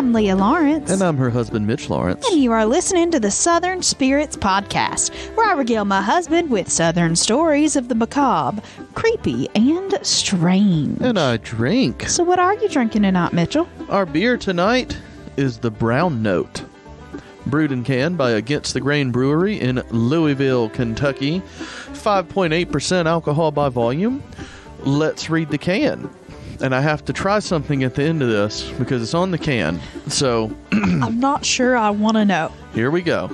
I'm Leah Lawrence. And I'm her husband, Mitch Lawrence. And you are listening to the Southern Spirits Podcast, where I regale my husband with Southern stories of the macabre, creepy, and strange. And I drink. So what are you drinking tonight, Mitchell? Our beer tonight is the Brown Note. Brewed and canned by Against the Grain Brewery in Louisville, Kentucky. 5.8% alcohol by volume. Let's read the can. And I have to try something at the end of this because it's on the can. So I'm not sure I want to know. Here we go.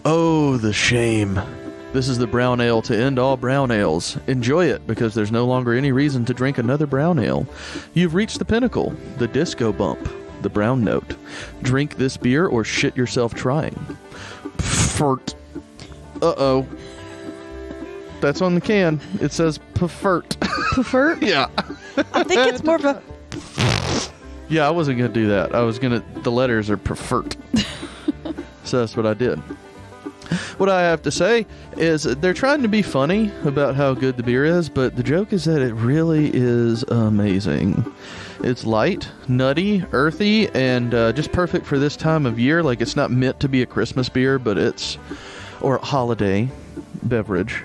Oh, the shame. This is the brown ale to end all brown ales. Enjoy it because there's no longer any reason to drink another brown ale. You've reached the pinnacle, the disco bump, the Brown Note. Drink this beer or shit yourself trying. Pfert. Uh-oh. That's on the can. It says pfert. Pfert? Yeah. I think it's more of a... Yeah, I wasn't going to do that. The letters are pfert. So that's what I did. What I have to say is they're trying to be funny about how good the beer is, but the joke is that it really is amazing. It's light, nutty, earthy, and just perfect for this time of year. Like, it's not meant to be a Christmas beer, but or a holiday beverage.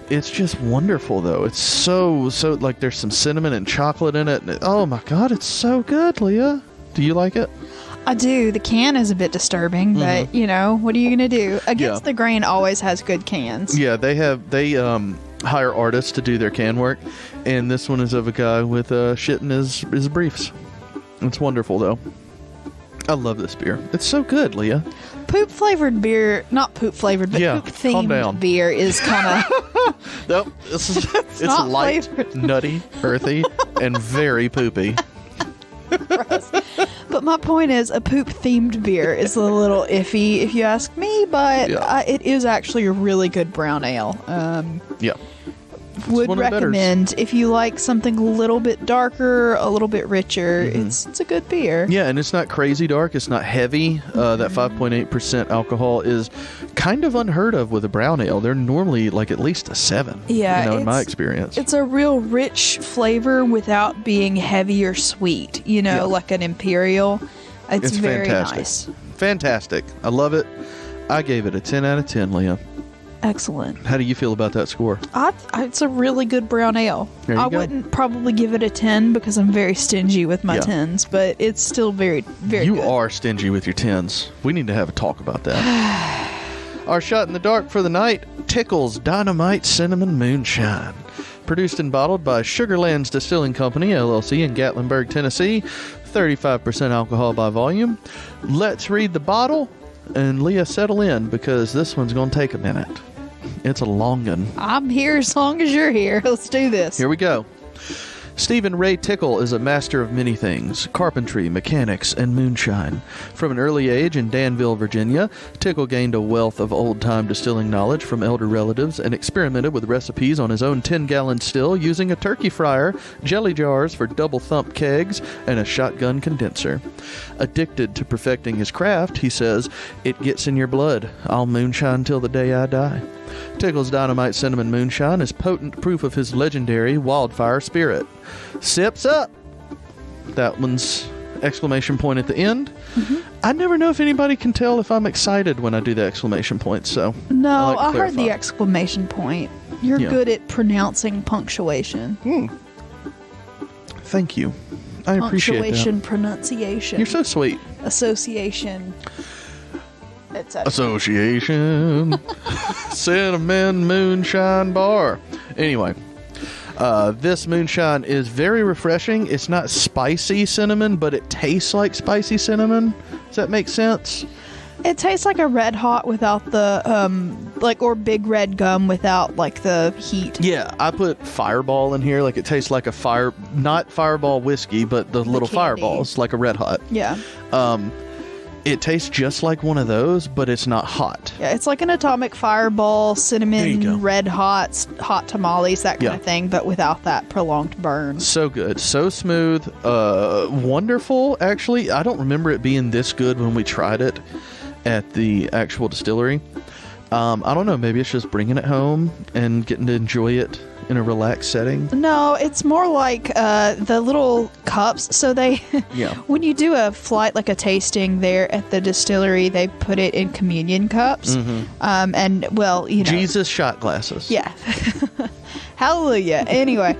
It's just wonderful, though. It's so like there's some cinnamon and chocolate in it. And oh my God, it's so good, Leah. Do you like it? I do. The can is a bit disturbing, but what are you going to do? Against the Grain always has good cans. Yeah, they hire artists to do their can work, and this one is of a guy with shit in his briefs. It's wonderful, though. I love this beer. It's so good, Leah. Poop flavored beer, not poop flavored, but poop themed beer is kind of. Nope, it's light, flavored. Nutty, earthy, and very poopy. Gross. But my point is, a poop themed beer is a little iffy, if you ask me. But it is actually a really good brown ale. Yeah. Would recommend if you like something a little bit darker, a little bit richer. It's a good beer. Yeah, and it's not crazy dark. It's not heavy. That 5.8% alcohol is kind of unheard of with a brown ale. They're normally like at least a 7. Yeah, in my experience. It's a real rich flavor without being heavy or sweet. Like an imperial. It's very fantastic. Nice. Fantastic. I love it. I gave it a 10 out of 10, Leah. Excellent. How do you feel about that score? It's a really good brown ale. I wouldn't probably give it a 10 because I'm very stingy with my 10s, but it's still very, very good. You are stingy with your 10s. We need to have a talk about that. Our shot in the dark for the night, Tickle's Dynamite Cinnamon Moonshine. Produced and bottled by Sugarlands Distilling Company, LLC in Gatlinburg, Tennessee. 35% alcohol by volume. Let's read the bottle. And Leah, settle in because this one's going to take a minute. It's a long one. I'm here as long as you're here. Let's do this. Here we go. Stephen Ray Tickle is a master of many things: carpentry, mechanics, and moonshine. From an early age in Danville, Virginia, Tickle gained a wealth of old-time distilling knowledge from elder relatives and experimented with recipes on his own 10-gallon still using a turkey fryer, jelly jars for double-thump kegs, and a shotgun condenser. Addicted to perfecting his craft, he says, "It gets in your blood. I'll moonshine till the day I die." Tickle's Dynamite Cinnamon Moonshine is potent proof of his legendary wildfire spirit. Sips up. That one's exclamation point at the end. I never know if anybody can tell if I'm excited when I do the exclamation point, so no, I heard the exclamation point. You're good at pronouncing punctuation. Thank you. I appreciate that. Punctuation, pronunciation. You're so sweet. Association. Association. Cinnamon Moonshine Bar. Anyway, this moonshine is very refreshing. It's not spicy cinnamon, but it tastes like spicy cinnamon. Does that make sense? It tastes like a Red Hot without the, or Big Red Gum without, the heat. Yeah, I put Fireball in here. It tastes like not Fireball whiskey, but the little candy. Fireballs, like a Red Hot. Yeah. It tastes just like one of those, but it's not hot. Yeah, it's like an Atomic Fireball, cinnamon, Red Hots, hot tamales, that kind of thing, but without that prolonged burn. So good. So smooth. Wonderful, actually. I don't remember it being this good when we tried it at the actual distillery. I don't know. Maybe it's just bringing it home and getting to enjoy it in a relaxed setting. No, it's more like the little cups. So they, when you do a flight, like a tasting there at the distillery, they put it in communion cups. And, well, you know. Jesus shot glasses. Yeah. Hallelujah. Anyway,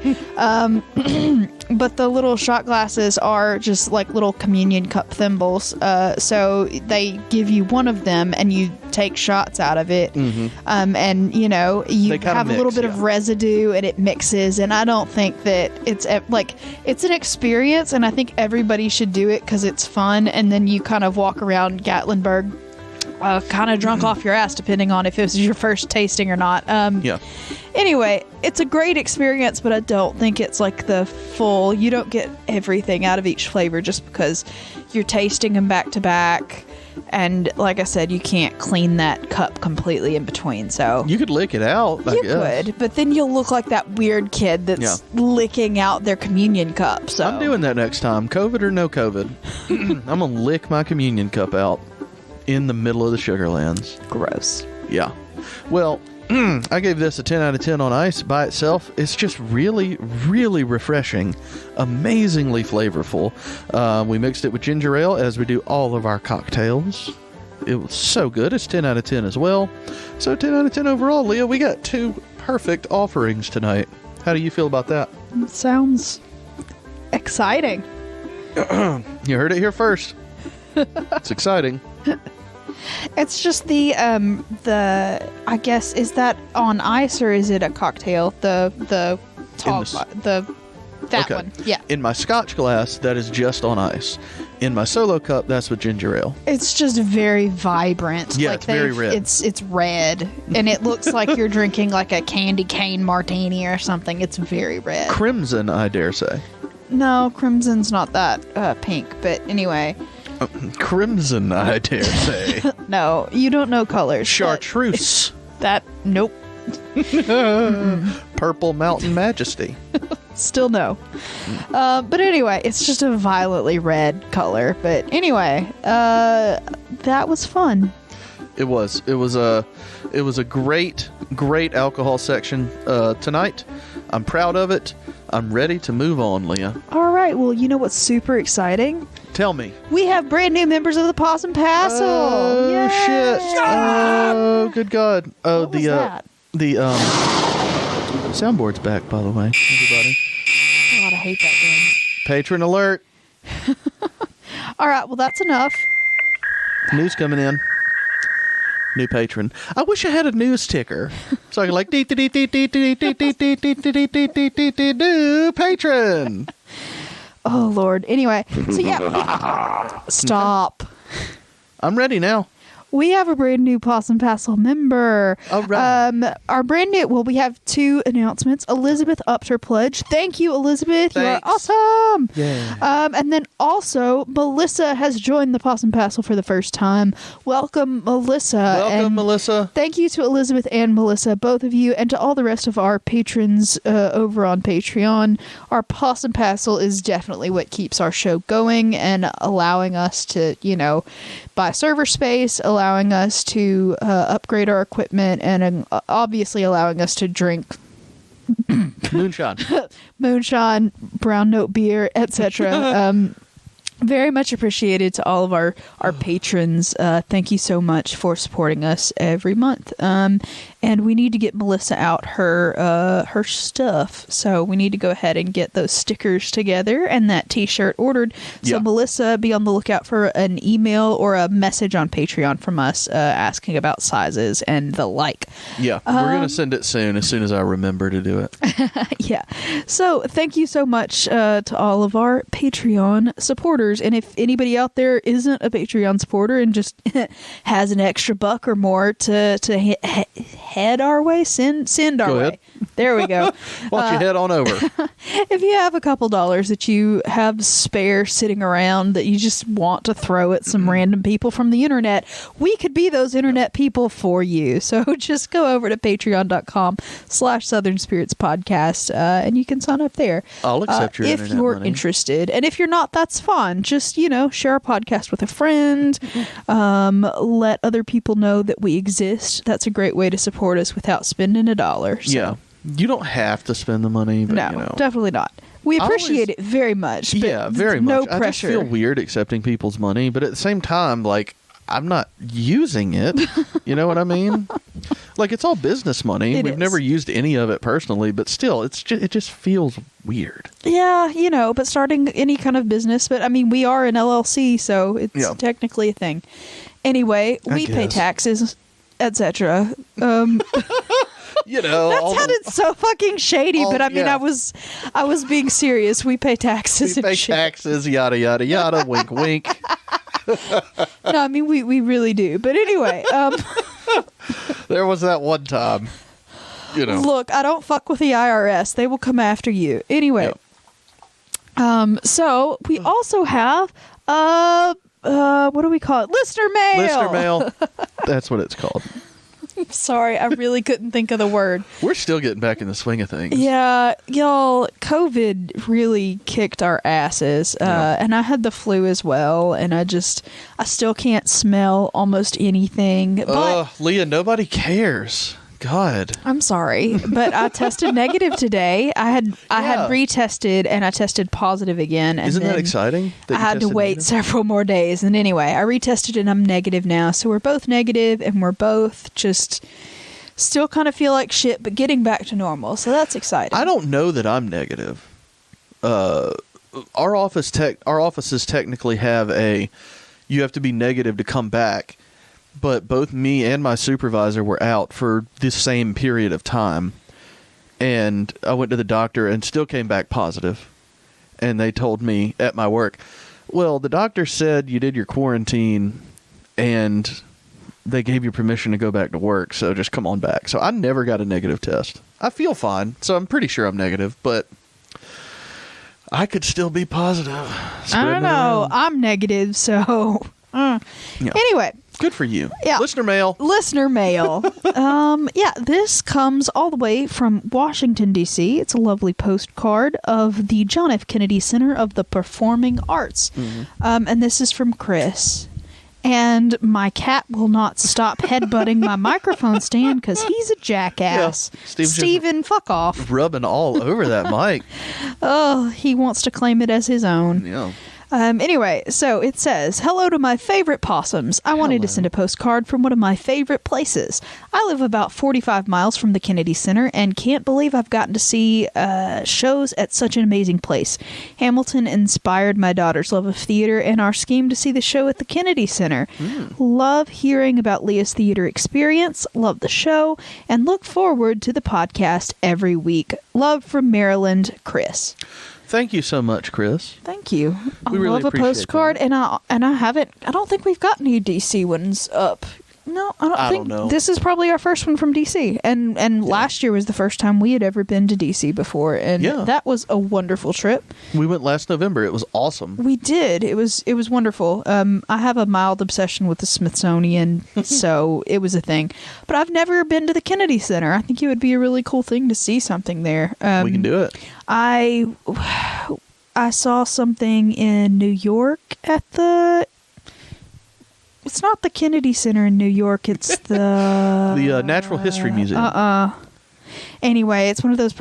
but the little shot glasses are just like little communion cup thimbles. So they give you one of them and you take shots out of it. And, you know, you have a little bit of residue and it mixes. And I don't think that it's an experience. And I think everybody should do it because it's fun. And then you kind of walk around Gatlinburg kind of drunk off your ass, depending on if it was your first tasting or not. Anyway, it's a great experience, but I don't think it's like the full. You don't get everything out of each flavor just because you're tasting them back to back. And like I said, you can't clean that cup completely in between. So you could lick it out. You could, but then you'll look like that weird kid that's licking out their communion cup. So I'm doing that next time, COVID or no COVID. I'm gonna lick my communion cup out in the middle of the Sugarlands. Gross. Yeah. Well, I gave this a 10 out of 10 on ice by itself. It's just really, really refreshing. Amazingly flavorful. We mixed it with ginger ale, as we do all of our cocktails. It was so good. It's 10 out of 10 as well. So 10 out of 10 overall, Leah. We got 2 perfect offerings tonight. How do you feel about that? Sounds exciting. You heard it here first. It's exciting. It's just the I guess, is that on ice or is it a cocktail? That one. Yeah. In my Scotch glass, that is just on ice. In my solo cup, that's with ginger ale. It's just very vibrant. Yeah, it's very red. It's red, and it looks like you're drinking like a candy cane martini or something. It's very red. Crimson, I dare say. No, crimson's not that pink, but anyway. Crimson, I dare say. No, you don't know colors. Chartreuse. Nope. Purple Mountain Majesty. Still no. But anyway, it's just a violently red color. But anyway, that was fun. It was a great alcohol section tonight. I'm proud of it. I'm ready to move on, Leah. All right. Well, you know what's super exciting? Tell me. We have brand new members of the Possum Passel. Oh, Yay! shit. Oh, good God. Oh, what was that? The soundboard's back, by the way, everybody. God, I hate that thing. Patron alert. All right. Well, that's enough. News coming in. New patron. I wish I had a news ticker so I could like new patron. Oh Lord. Anyway, so yeah. Stop. I'm ready now. We have a brand new Possum Passel member. All right. Our brand new, we have 2 announcements. Elizabeth upped her pledge. Thank you, Elizabeth. Thanks. You are awesome. Yeah. And then also, Melissa has joined the Possum Passel for the first time. Welcome, Melissa. Welcome, Melissa. Thank you to Elizabeth and Melissa, both of you, and to all the rest of our patrons over on Patreon. Our Possum Passel is definitely what keeps our show going and allowing us to, buy server space, allowing us to upgrade our equipment, and obviously allowing us to drink moonshine, brown note beer, etc. Very much appreciated to all of our patrons. Thank you so much for supporting us every month. And we need to get Melissa out her stuff. So we need to go ahead and get those stickers together and that t-shirt ordered. So Melissa, be on the lookout for an email or a message on Patreon from us asking about sizes and the like. Yeah, we're going to send it soon as I remember to do it. Yeah. So thank you so much to all of our Patreon supporters. And if anybody out there isn't a Patreon supporter and just has an extra buck or more to head our way, send our way. There we go. Why don't you head on over? If you have a couple dollars that you have spare sitting around that you just want to throw at some random people from the internet, we could be those internet people for you. So just go over to patreon.com/Southern Spirits Podcast and you can sign up there. I'll accept your internet if you're money. interested. And if you're not, that's fine. Just, share our podcast with a friend. Let other people know that we exist. That's a great way to support us without spending $1. So. Yeah. You don't have to spend the money. But, no, definitely not. We appreciate it very much. But yeah, very no much. pressure. I just feel weird accepting people's money, but at the same time, I'm not using it. You know what I mean? It's all business money. We've never used any of it personally, but still, it just feels weird. Yeah, but starting any kind of business. But, we are an LLC, so it's technically a thing. Anyway, we pay taxes, etc. That sounded so fucking shady, but I was being serious. We pay taxes. We pay taxes, yada yada yada. Wink, wink. No, we really do. But anyway, there was that one time. Look, I don't fuck with the IRS. They will come after you. Anyway, so we also have what do we call it? Listener mail. Listener mail. That's what it's called. I'm sorry, I really couldn't think of the word. We're still getting back in the swing of things. Yeah, y'all, COVID really kicked our asses. And I had the flu as well, and I still can't smell almost anything. But Leah, nobody cares. God. I'm sorry, but I tested negative today. I had retested and I tested positive again. And isn't that exciting? I had to wait several more days. And anyway, I retested and I'm negative now. So we're both negative and we're both just still kind of feel like shit, but getting back to normal. So that's exciting. I don't know that I'm negative. Our offices technically have you have to be negative to come back. But both me and my supervisor were out for the same period of time. And I went to the doctor and still came back positive. And they told me at my work, well, the doctor said you did your quarantine and they gave you permission to go back to work. So just come on back. So I never got a negative test. I feel fine. So I'm pretty sure I'm negative. But I could still be positive. I don't know. I'm negative. So anyway. Good for you. Yeah. Listener mail. This comes all the way from Washington, D.C. It's a lovely postcard of the John F. Kennedy Center of the Performing Arts. Mm-hmm. And this is from Chris. And my cat will not stop headbutting my microphone stand because he's a jackass. Yeah, Steven, fuck off. Rubbing all over that mic. Oh, he wants to claim it as his own. Yeah. Anyway, so it says, hello to my favorite possums. I wanted to send a postcard from one of my favorite places. I live about 45 miles from the Kennedy Center and can't believe I've gotten to see shows at such an amazing place. Hamilton inspired my daughter's love of theater and our scheme to see the show at the Kennedy Center. Love hearing about Leah's theater experience, love the show, and look forward to the podcast every week. Love from Maryland, Chris. Thank you so much, Chris. Thank you. We really love a postcard, that. and I haven't. I don't think we've got any DC ones up. No, I don't think. This is probably our first one from DC, and last year was the first time we had ever been to DC before, and that was a wonderful trip. We went last November. It was awesome. We did. It was wonderful. I have a mild obsession with the Smithsonian, so it was a thing. But I've never been to the Kennedy Center. I think it would be a really cool thing to see something there. We can do it. I saw something in New York at the. It's not the Kennedy Center in New York. It's the Natural History Museum. Anyway, it's one of those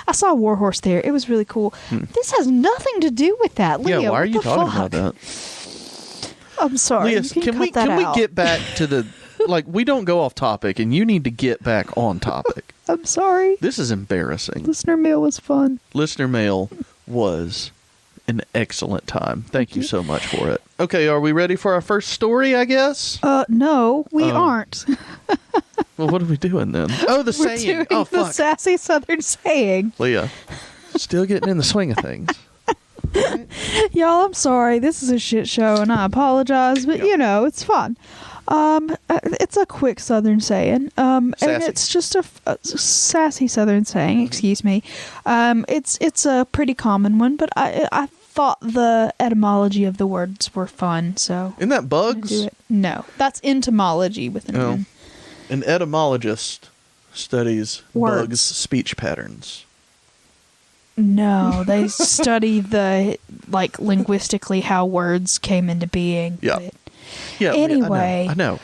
I saw a war horse there. It was really cool. This has nothing to do with that, Leah. Yeah, why are you talking about that? I'm sorry. Leah, can we get back to the we don't go off topic, and you need to get back on topic. I'm sorry. This is embarrassing. Listener mail was fun. Listener mail was an excellent time. Thank you so much for it. Okay, are we ready for our first story, I guess? No, we aren't. Well, what are we doing then? Oh, the saying. We're doing the sassy Southern saying. Leah, still getting in the swing of things. Y'all, I'm sorry. This is a shit show, and I apologize, but, it's fun. It's a quick Southern saying. And it's just a sassy Southern saying. Excuse me. It's a pretty common one, but I thought the etymology of the words were fun. So isn't that bugs? No, that's entomology with an N. An etymologist studies words. Bugs' speech patterns. No, they study linguistically how words came into being. Yeah. But yeah. Anyway. I know.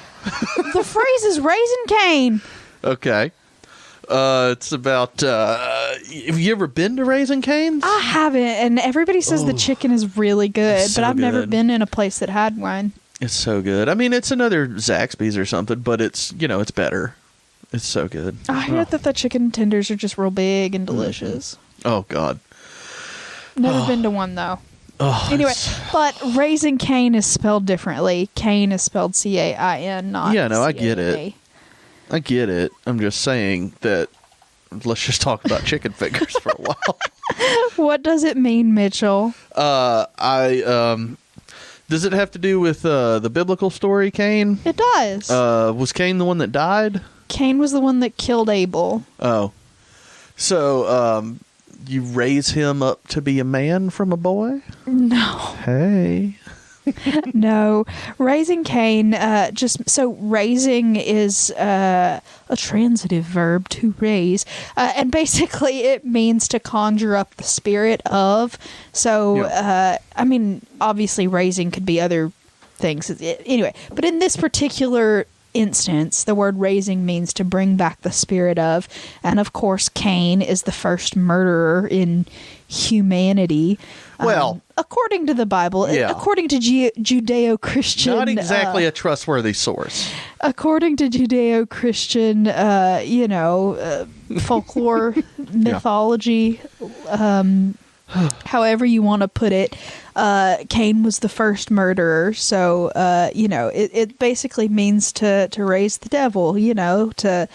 The phrase is Raising Cane. Okay. It's about, have you ever been to Raising Cane's? I haven't, and everybody says the chicken is really good, but I've never been in a place that had one. It's so good. I mean, it's another Zaxby's or something, but it's, it's better. It's so good. I hear that the chicken tenders are just real big and delicious. Oh, God. Never been to one, though. Anyway, but Raising Cane is spelled differently. Cane is spelled C-A-I-N, not Yeah, no, I C-A-N-A. get it. I get it. I'm just saying that let's just talk about chicken fingers for a while. What does it mean, Mitchell? Does it have to do with the biblical story, Cain? It does. Was Cain the one that died? Cain was the one that killed Abel. Oh. So, you raise him up to be a man from a boy? No. Hey. No. Raising Cain, raising is a transitive verb, to raise. And basically it means to conjure up the spirit of. So, obviously raising could be other things. Anyway, but in this particular instance, the word raising means to bring back the spirit of. And of course, Cain is the first murderer in humanity. Well, according to the Bible, according to Judeo-Christian... Not exactly a trustworthy source. According to Judeo-Christian, folklore, mythology, however you want to put it, Cain was the first murderer. So, it basically means to raise the devil, to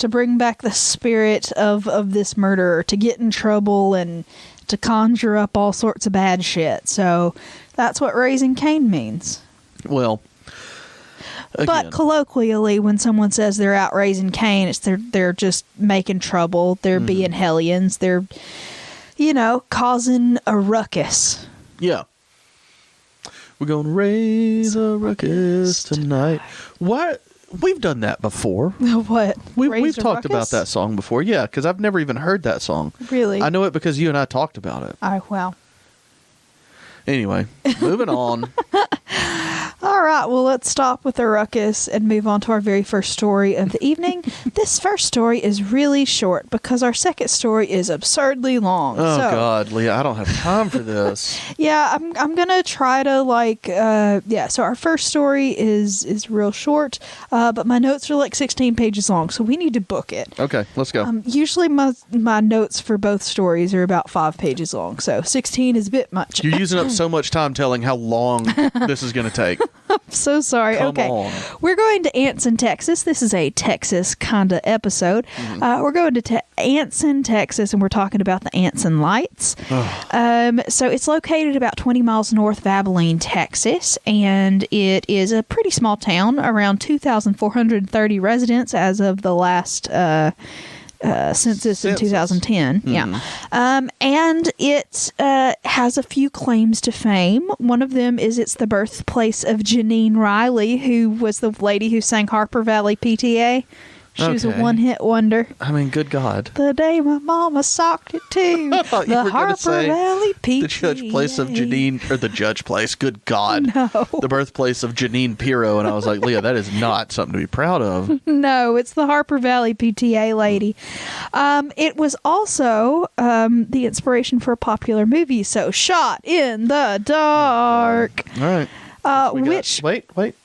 bring back the spirit of this murderer, to get in trouble and to conjure up all sorts of bad shit. So that's what raising Cain means. Well, again. But colloquially, when someone says they're out raising Cain, it's they're just making trouble. They're being hellions. They're, causing a ruckus. Yeah. We're going to raise a ruckus tonight. What? We've done that before. What? We've talked about that song before. Yeah, because I've never even heard that song. Really? I know it because you and I talked about it. Oh, well. Anyway, moving on. All right, well, let's stop with the ruckus and move on to our very first story of the evening. This first story is really short because our second story is absurdly long. Oh, God, Leah, I don't have time for this. Yeah, I'm going to try to, so our first story is real short, but my notes are like 16 pages long, so we need to book it. Okay, let's go. Usually my notes for both stories are about 5 pages long, so 16 is a bit much. You're using up so much time telling how long this is going to take. I'm so sorry. Come okay. on. We're going to Anson, Texas. This is a Texas kind of episode. We're going to Anson, Texas, and we're talking about the Anson Lights. So it's located about 20 miles north of Abilene, Texas, and it is a pretty small town, around 2,430 residents as of the last census in 2010. Yeah. And it has a few claims to fame. One of them is it's the birthplace of Janine Riley, who was the lady who sang Harper Valley PTA. She was a one-hit wonder. I mean, good God. The day my mama socked it too. I thought you the were Harper say Valley PTA. The judge place of Janine, or the judge place, good God. No. The birthplace of Janine Pirro. And I was like, Leah, that is not something to be proud of. No, it's the Harper Valley PTA lady. It was also the inspiration for a popular movie, so Shot in the Dark. All right. Wait.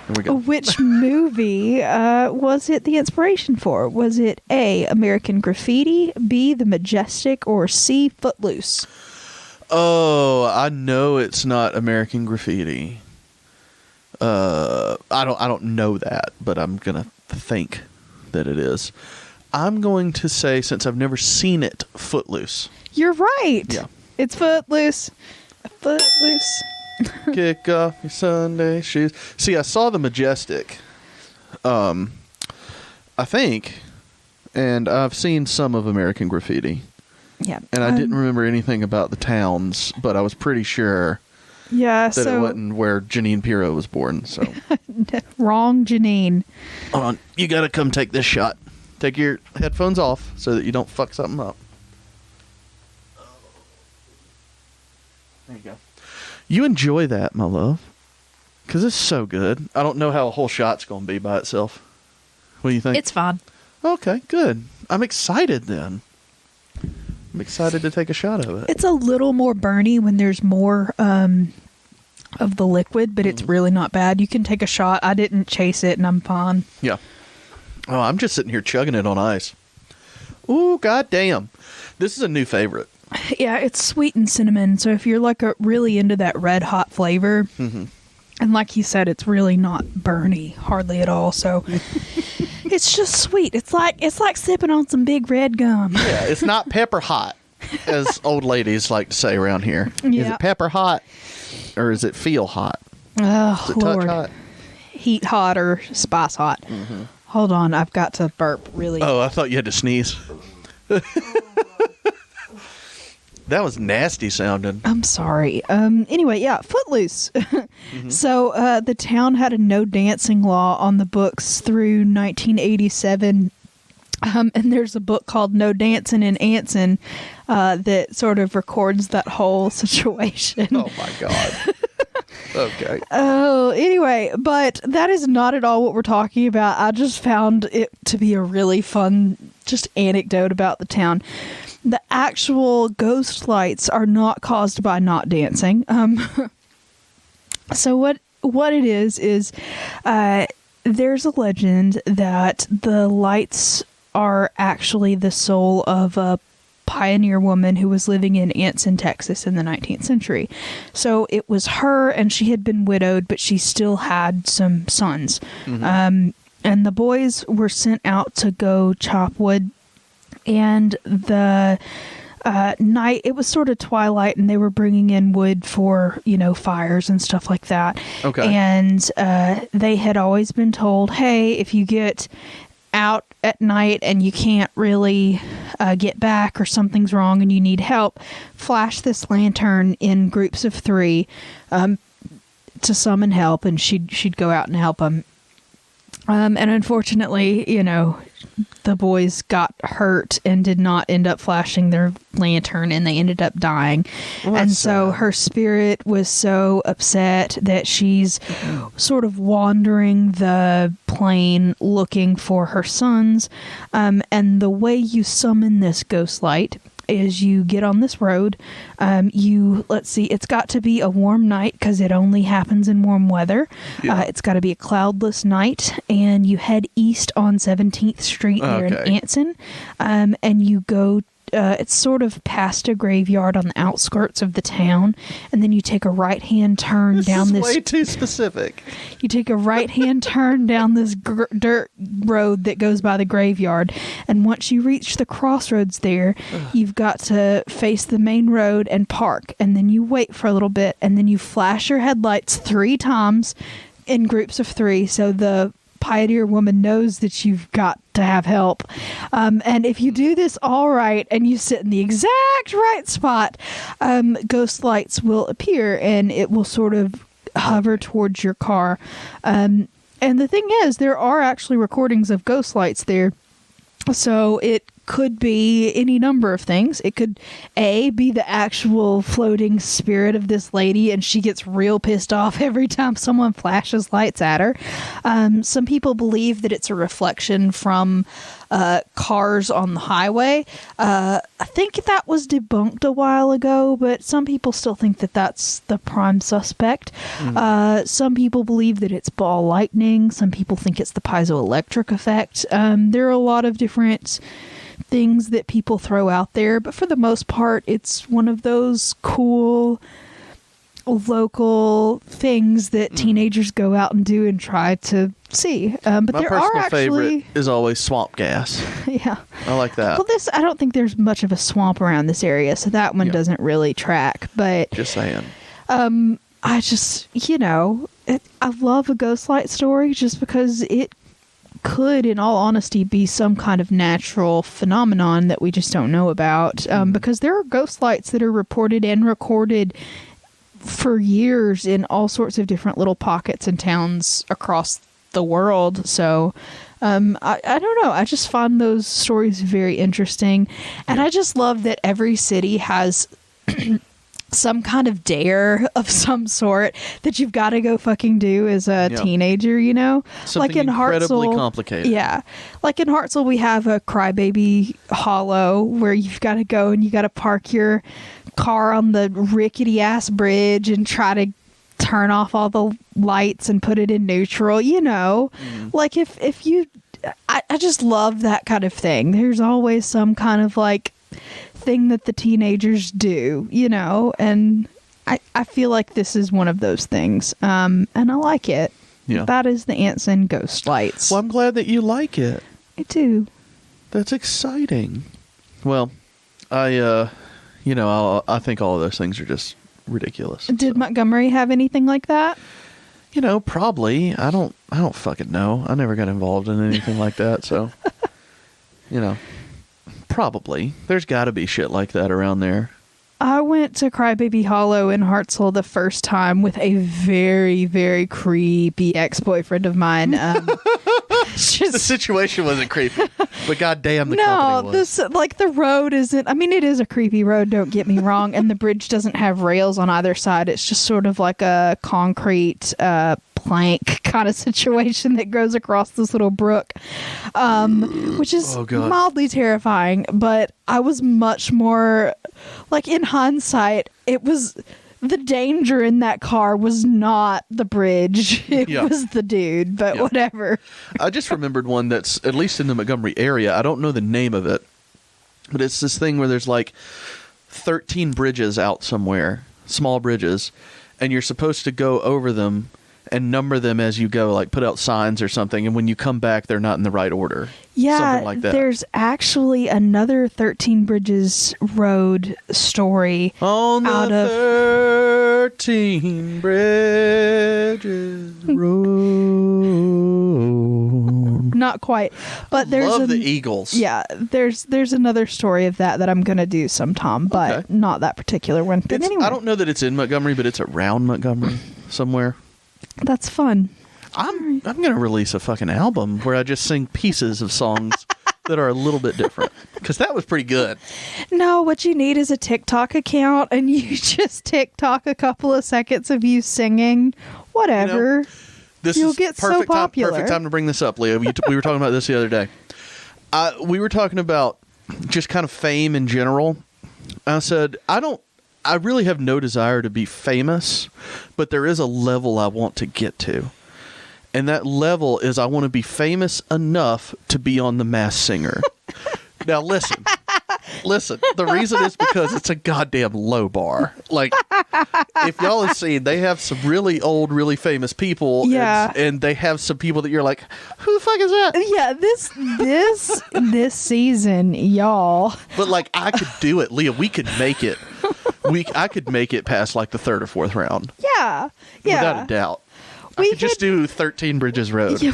Here we go. Which movie was it the inspiration for? Was it A, American Graffiti, B, The Majestic, or C, Footloose? Oh, I know it's not American Graffiti. I don't know that, but I'm gonna think that it is. I'm going to say, since I've never seen it, Footloose. You're right. Yeah. It's Footloose. Footloose. Kick off your Sunday shoes. See, I saw the Majestic, I think, and I've seen some of American Graffiti. Yeah. And I didn't remember anything about the towns, but I was pretty sure that it wasn't where Janine Pirro was born. So wrong, Janine. Hold on. You got to come take this shot. Take your headphones off so that you don't fuck something up. There you go. You enjoy that, my love, because it's so good. I don't know how a whole shot's going to be by itself. What do you think? It's fine. Okay, good. I'm excited then. I'm excited to take a shot of it. It's a little more burny when there's more of the liquid, but it's really not bad. You can take a shot. I didn't chase it, and I'm fine. Yeah. Oh, I'm just sitting here chugging it on ice. Ooh, goddamn. This is a new favorite. Yeah, it's sweet and cinnamon, so if you're like really into that red hot flavor, and like you said, it's really not burny hardly at all, so it's just sweet. It's like sipping on some big red gum. Yeah, it's not pepper hot, as old ladies like to say around here. Yeah. Is it pepper hot, or is it feel hot? Oh, is it Lord. Touch hot? Heat hot or spice hot. Hold on, I've got to burp really. Oh, I thought you had to sneeze. That was nasty sounding. I'm sorry. Anyway, yeah, Footloose. So the town had a no dancing law on the books through 1987. And there's a book called No Dancin' in Anson that sort of records that whole situation. Oh, my God. Okay. Oh, anyway, but that is not at all what we're talking about. I just found it to be a really fun just anecdote about the town. The actual ghost lights are not caused by not dancing. So what it is there's a legend that the lights are actually the soul of a pioneer woman who was living in Anson, Texas in the 19th century. So it was her, and she had been widowed, but she still had some sons. And the boys were sent out to go chop wood. And the night, it was sort of twilight, and they were bringing in wood for, fires and stuff like that. Okay. And they had always been told, hey, if you get out at night and you can't really get back, or something's wrong and you need help, flash this lantern in groups of 3 to summon help, and she'd go out and help them. And unfortunately, the boys got hurt and did not end up flashing their lantern, and they ended up dying. Well, and so her spirit was so upset that she's sort of wandering the plain looking for her sons. And the way you summon this ghost light is you get on this road. It's got to be a warm night because it only happens in warm weather. Yeah. It's got to be a cloudless night, and you head east on 17th Street there in Anson, and you go. It's sort of past a graveyard on the outskirts of the town, and then you take a right-hand turn down this. This is way too specific. You take a right-hand turn down this dirt road that goes by the graveyard, and once you reach the crossroads there, you've got to face the main road and park, and then you wait for a little bit, and then you flash your headlights 3 times in groups of 3, so the pioneer woman knows that you've got to have help. And if you do this all right and you sit in the exact right spot, ghost lights will appear, and it will sort of hover towards your car. And the thing is, there are actually recordings of ghost lights there. So it could be any number of things. It could, be the actual floating spirit of this lady, and she gets real pissed off every time someone flashes lights at her. Some people believe that it's a reflection from cars on the highway. I think that was debunked a while ago, but some people still think that that's the prime suspect. Some people believe that it's ball lightning. Some people think it's the piezoelectric effect. There are a lot of different things that people throw out there, but for the most part, it's one of those cool local things that teenagers go out and do and try to see. But my there personal are actually favorite is always swamp gas. Yeah, I like that. Well, I don't think there's much of a swamp around this area, so that one doesn't really track. But just saying. I just, I love a ghost light story just because it could, in all honesty, be some kind of natural phenomenon that we just don't know about. Because there are ghost lights that are reported and recorded for years in all sorts of different little pockets and towns across the world. So I don't know. I just find those stories very interesting. And I just love that every city has some kind of dare of some sort that you've got to go fucking do as a teenager, Something like in incredibly Hartselle, complicated. Yeah. Like in Hartselle, we have a Crybaby Hollow where you've got to go and you got to park your car on the rickety ass bridge and try to turn off all the lights and put it in neutral, like if you, I just love that kind of thing. There's always some kind of like thing that the teenagers do, and I feel like this is one of those things, and I like it. That is the Anson Ghost Lights. Well, I'm glad that you like it. I do. That's exciting. Well, I think all of those things are just ridiculous. Did Montgomery have anything like that? Probably. I don't fucking know. I never got involved in anything like that, so probably. There's got to be shit like that around there. I went to Crybaby Hollow in Hartselle the first time with a very, very creepy ex-boyfriend of mine. The situation wasn't creepy, but goddamn, the company was. The road isn't. I mean, it is a creepy road. Don't get me wrong, and the bridge doesn't have rails on either side. It's just sort of like a concrete plank kind of situation that goes across this little brook, which is mildly terrifying. But I was much more like, in hindsight, it was. The danger in that car was not the bridge. It was the dude, but whatever. I just remembered one that's at least in the Montgomery area. I don't know the name of it, but it's this thing where there's like 13 bridges out somewhere, small bridges, and you're supposed to go over them and number them as you go, like put out signs or something, and when you come back, they're not in the right order. Yeah, something like that. There's actually another 13 Bridges Road story. On the 13 Bridges Road. Not quite, but there's love the Eagles. Yeah, there's another story of that I'm gonna do sometime, but not that particular one. But anyway, I don't know that it's in Montgomery, but it's around Montgomery somewhere. That's fun. I'm gonna release a fucking album where I just sing pieces of songs that are a little bit different, because that was pretty good. No, what you need is a TikTok account, and you just TikTok a couple of seconds of you singing whatever. You'll get so popular. Perfect time to bring this up, Leah. We were talking about this the other day. We were talking about just kind of fame in general. I said, I really have no desire to be famous, but there is a level I want to get to. And that level is I want to be famous enough to be on The Masked Singer. Now, listen. The reason is because it's a goddamn low bar. Like, if y'all have seen, they have some really old, really famous people. Yeah. And they have some people that you're like, who the fuck is that? Yeah, this season, y'all. But, like, I could do it. Leah, we could make it. I could make it past, like, the third or fourth round. Yeah. Without a doubt. We could just do 13 Bridges Road. Yeah,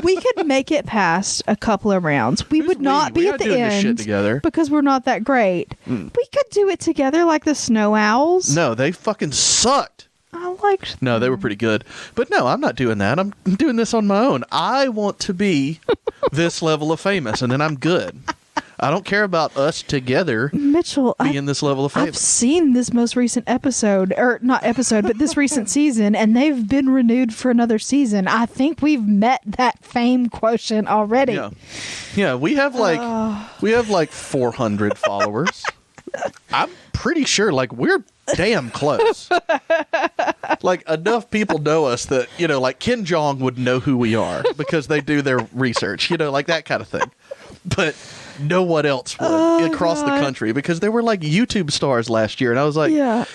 we could make it past a couple of rounds. We would not be at the end this shit together because we're not that great. We could do it together like the Snow Owls. No, they fucking sucked. I liked them. No, they were pretty good. But no, I'm not doing that. I'm doing this on my own. I want to be this level of famous, and then I'm good. I don't care about us together, Mitchell, being this level of fame. I've seen this most recent episode, or not episode, but this recent season, and they've been renewed for another season. I think we've met that fame quotient already. Yeah, we have like 400 followers. I'm pretty sure we're damn close. Like, enough people know us that, like Ken Jeong would know who we are because they do their research, like that kind of thing. But no one else would across the country, because there were like YouTube stars last year, and I was like,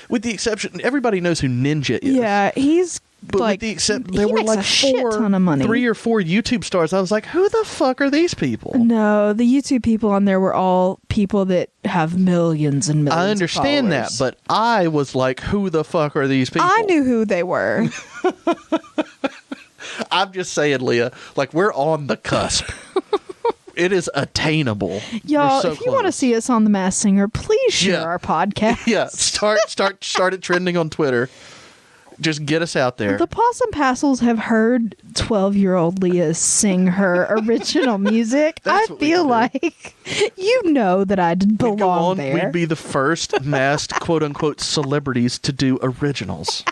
with the exception, everybody knows who Ninja is. Yeah, he's But like, with the except there he were makes like a shit ton of money. 3 or 4 YouTube stars. I was like, who the fuck are these people? No, the YouTube people on there were all people that have millions and millions. I understand of that, followers. but I was like, who the fuck are these people? I knew who they were. I'm just saying, Leah, like, we're on the cusp. It is attainable. Y'all, so if you want to see us on The Masked Singer, please share our podcast. Yeah, start it trending on Twitter. Just get us out there. The Possum Passels have heard 12-year-old Leah sing her original music. I feel like you know that I belong there. We'd be the first masked, quote-unquote, celebrities to do originals.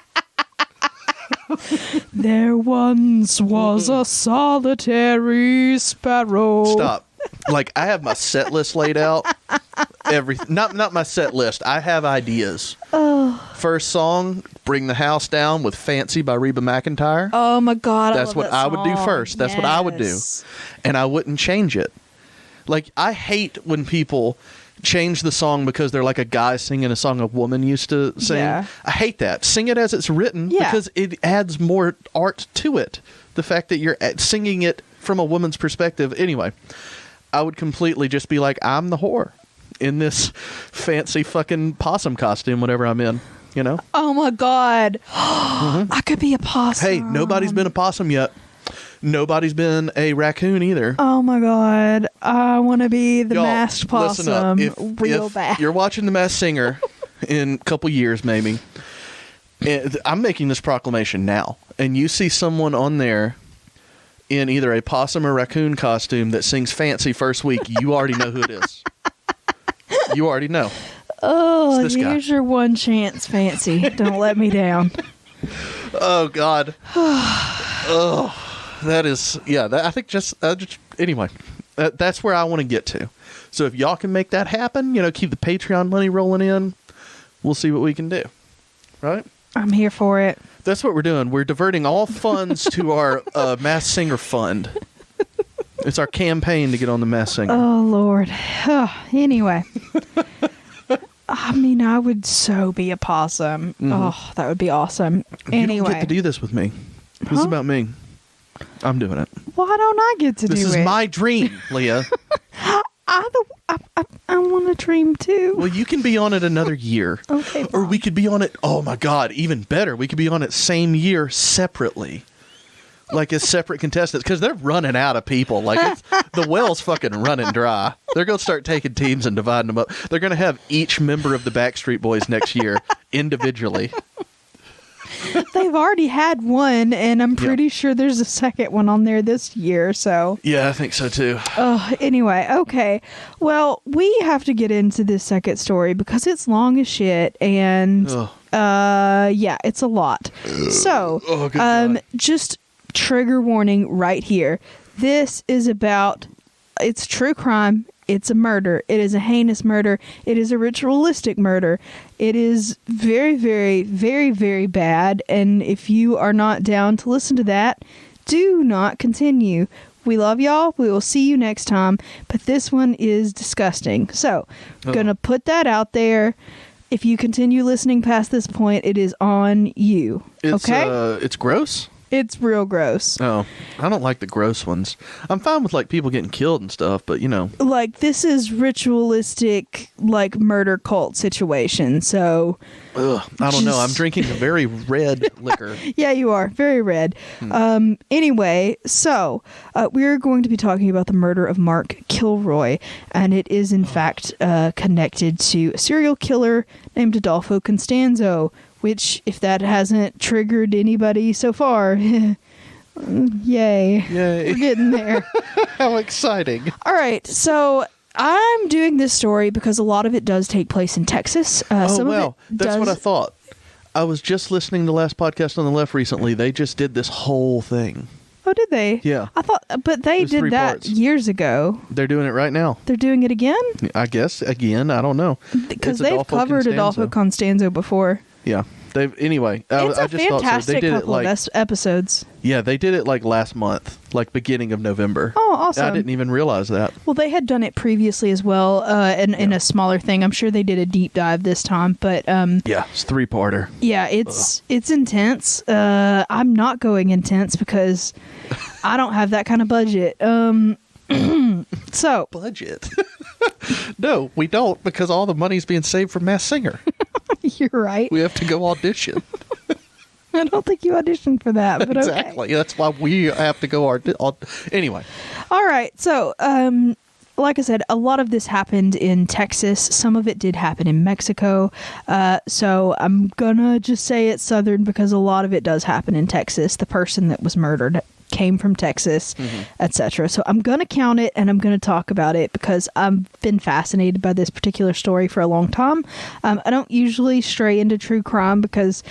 There once was a solitary sparrow. Stop. Like, I have my set list laid out. Not my set list. I have ideas. Oh. First song, Bring the House Down with Fancy by Reba McEntire. Oh my God. That's what I would do first. That's what I would do. And I wouldn't change it. Like, I hate when people change the song because they're like a guy singing a song a woman used to sing. Yeah. I hate that. Sing it as it's written because it adds more art to it. The fact that you're singing it from a woman's perspective. Anyway, I would completely just be like, I'm the whore in this fancy fucking possum costume, whatever I'm in, you know? Oh my God. I could be a possum. Hey, nobody's been a possum yet. Nobody's been a raccoon either. Oh my God. I want to be the masked possum real if bad. You're watching The Masked Singer in a couple years maybe. And I'm making this proclamation now. And you see someone on there in either a possum or raccoon costume that sings Fancy first week, you already know who it is. You already know. Oh, here's your one chance, Fancy. Don't let me down. Oh, God. Oh. That is, yeah, I think anyway, that's where I want to get to. So if y'all can make that happen, keep the Patreon money rolling in, we'll see what we can do. Right? I'm here for it. That's what we're doing. We're diverting all funds to our Masked Singer fund. It's our campaign to get on the Masked Singer. Oh, Lord. Anyway. I mean, I would so be a possum. Mm-hmm. Oh, that would be awesome. Anyway. You don't get to do this with me. This is about me. I'm doing it. Why don't I get to do it? This is my dream, Leah. I want a dream too. Well, you can be on it another year. Okay. Or we could be on it, oh my God, even better. We could be on it same year separately. Like as separate contestants. Because they're running out of people. Like the well's fucking running dry. They're going to start taking teams and dividing them up. They're going to have each member of the Backstreet Boys next year individually. They've already had one, and I'm pretty sure there's a second one on there this year, so... Yeah, I think so, too. Anyway, okay. Well, we have to get into this second story because it's long as shit, and... yeah, it's a lot. So, just trigger warning right here. This is about... It's true crime. It's a murder. It is a heinous murder. It is a ritualistic murder. It is very, very, very, very bad. And if you are not down to listen to that, do not continue. We love y'all. We will see you next time. But this one is disgusting. So, gonna put that out there. If you continue listening past this point, it is on you. Okay? It's gross? It's real gross. Oh, I don't like the gross ones. I'm fine with like people getting killed and stuff, but like this is ritualistic, like murder cult situation. So, I don't know. I'm drinking a very red liquor. Yeah, you are very red. Anyway, so we're going to be talking about the murder of Mark Kilroy, and it is in fact connected to a serial killer named Adolfo Constanzo. Which, if that hasn't triggered anybody so far, yay. We're getting there. How exciting. All right, so I'm doing this story because a lot of it does take place in Texas. That's what I thought. I was just listening to the last podcast on the left recently. They just did this whole thing. Oh, did they? Yeah. I thought, but they did that parts. Years ago. They're doing it right now. They're doing it again? I guess, again, I don't know. Because they've covered Adolfo Constanzo before. Yeah. Anyway, it's I a just thought so. They did couple it of episodes. Yeah, they did it like last month, like beginning of November. Oh, awesome. I didn't even realize that. Well, they had done it previously as well, in a smaller thing. I'm sure they did a deep dive this time, but yeah, it's 3-parter. Yeah, it's intense. I'm not going intense because I don't have that kind of budget. So budget. No, we don't, because all the money's being saved for Masked Singer. You're right. We have to go audition. I don't think you auditioned for that, but exactly. Okay. That's why we have to go anyway. All right. So, like I said, a lot of this happened in Texas. Some of it did happen in Mexico. So I'm gonna just say it's Southern because a lot of it does happen in Texas. The person that was murdered came from Texas, etc. So I'm going to count it and I'm going to talk about it because I've been fascinated by this particular story for a long time. I don't usually stray into true crime because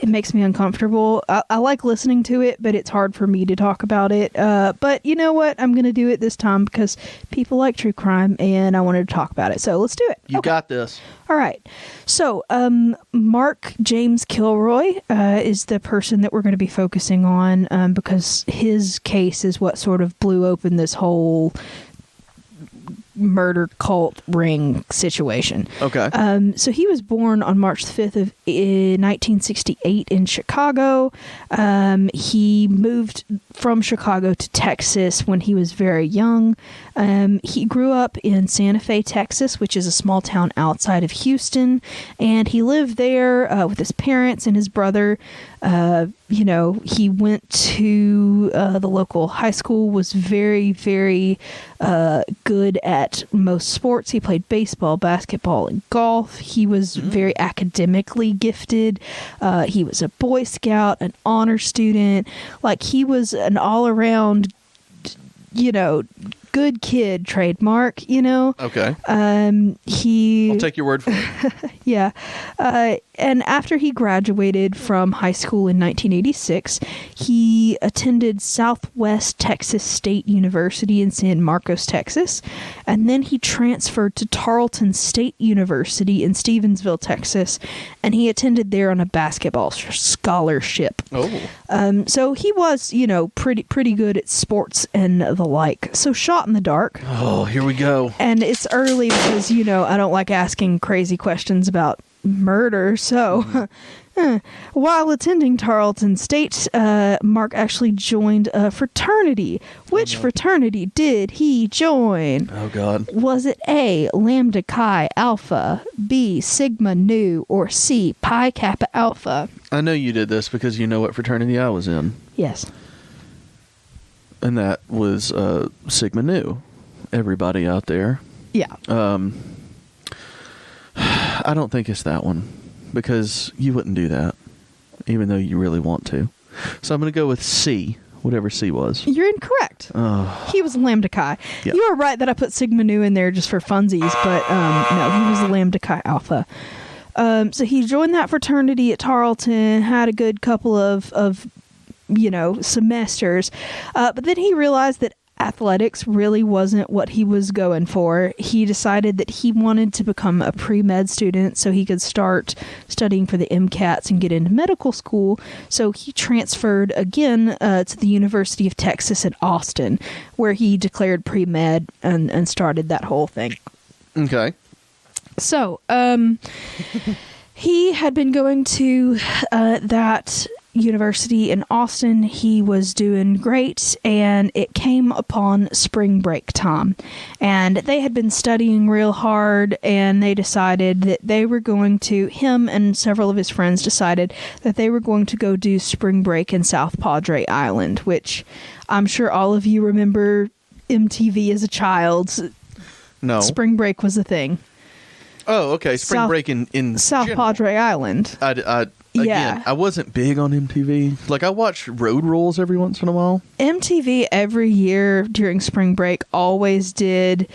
it makes me uncomfortable. I like listening to it, but it's hard for me to talk about it. But you know what? I'm going to do it this time because people like true crime and I wanted to talk about it. So let's do it. You got this. All right. So, Mark James Kilroy is the person that we're going to be focusing on because his case is what sort of blew open this whole murder cult ring situation. Okay. So he was born on March 5th of 1968 in Chicago. He moved from Chicago to Texas when he was very young. He grew up in Santa Fe, Texas, which is a small town outside of Houston, and he lived there with his parents and his brother. He went to the local high school, was very, very good at most sports. He played baseball, basketball, and golf. He was very academically gifted. He was a Boy Scout, an honor student. Like, he was an all-around, good kid, trademark, Okay. I'll take your word for it. Yeah. And after he graduated from high school in 1986, he attended Southwest Texas State University in San Marcos, Texas. And then he transferred to Tarleton State University in Stevensville, Texas. And he attended there on a basketball scholarship. Oh. So he was, pretty good at sports and the like. So shot in the dark. Oh, here we go. And it's early because, I don't like asking crazy questions about murder. So while attending Tarleton State, Mark actually joined a fraternity. Which fraternity did he join? Oh, God. Was it A, Lambda Chi Alpha, B, Sigma Nu, or C, Pi Kappa Alpha? I know you did this because you know what fraternity I was in. Yes. And that was Sigma Nu. Everybody out there. Yeah. I don't think it's that one because you wouldn't do that, even though you really want to. So I'm going to go with C, whatever C was. You're incorrect. Oh. He was Lambda Chi. Yeah. You are right that I put Sigma Nu in there just for funsies, but no, he was Lambda Chi Alpha. So he joined that fraternity at Tarleton, had a good couple of semesters, but then he realized that athletics really wasn't what he was going for. He decided that he wanted to become a pre-med student so he could start studying for the MCATs and get into medical school. So he transferred again to the University of Texas at Austin, where he declared pre-med and started that whole thing. Okay. So he had been going to that university in Austin. He was doing great, and it came upon spring break time, and they had been studying real hard, and they decided that they were going to, him and several of his friends decided that they were going to go do spring break in South Padre Island, which I'm sure all of you remember MTV as a child. No. Spring break was a thing. Oh, okay. Spring break in South general. Padre Island. Again, I wasn't big on MTV. Like, I watched Road Rules every once in a while. MTV every year during spring break always did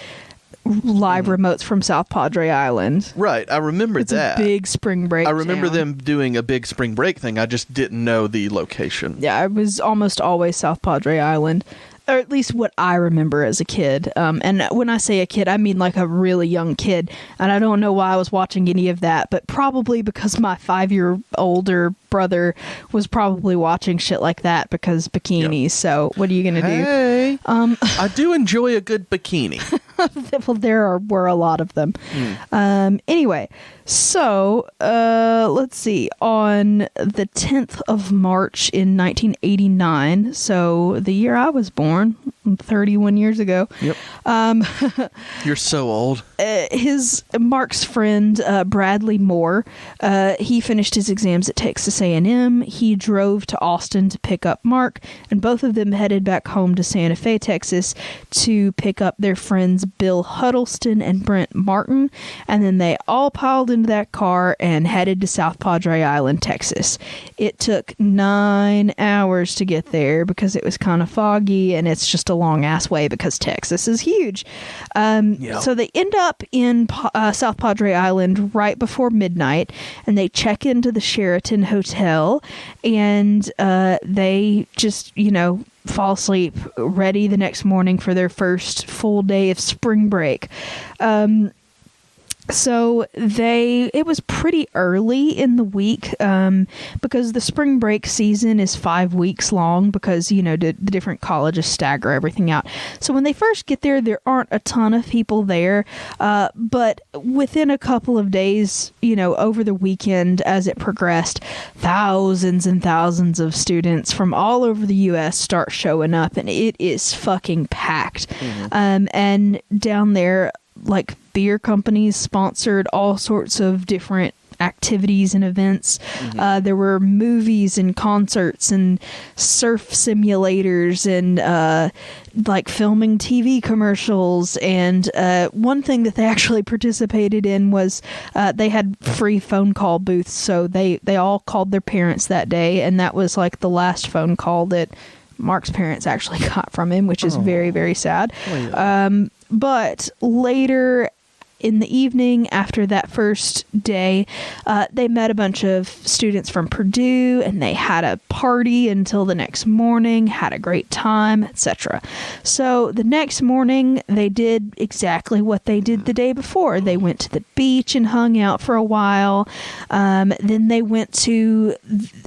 live remotes from South Padre Island. Right, I remember that. It's a big spring break. I remember town. them doing a big spring break thing. I just didn't know the location. Yeah, it was almost always South Padre Island. or at least what I remember as a kid. And when I say a kid, I mean like a really young kid. And I don't know why I was watching any of that, but probably because my 5-year older brother was probably watching shit like that because bikinis. Yep. So what are you gonna do? I do enjoy a good bikini. Well, were a lot of them. Anyway, so let's see. On the 10th of March in 1989, so the year I was born, 31 years ago. Yep. You're so old. Mark's friend Bradley Moore, he finished his exams at Texas A&M. He drove to Austin to pick up Mark, and both of them headed back home to Santa Fe, Texas, to pick up their friends Bill Huddleston and Brent Martin, and then they all piled into that car and headed to South Padre Island, Texas. It took 9 hours to get there because it was kind of foggy, and it's just a long ass way because Texas is huge. So they end up in South Padre Island right before midnight, and they check into the Sheraton Hotel, and they just, fall asleep, ready the next morning for their first full day of spring break. So it was pretty early in the week, because the spring break season is 5 weeks long because, the different colleges stagger everything out. So when they first get there aren't a ton of people there. But within a couple of days, over the weekend, as it progressed, thousands and thousands of students from all over the U.S. start showing up, and it is fucking packed. And down there, like, beer companies sponsored all sorts of different activities and events. There were movies and concerts and surf simulators and like filming TV commercials. And one thing that they actually participated in was they had free phone call booths. So they all called their parents that day, and that was like the last phone call that Mark's parents actually got from him, which is very, very sad. But later in the evening, after that first day, they met a bunch of students from Purdue, and they had a party until the next morning, had a great time, etc. So the next morning, they did exactly what they did the day before. They went to the beach and hung out for a while. Then they went to,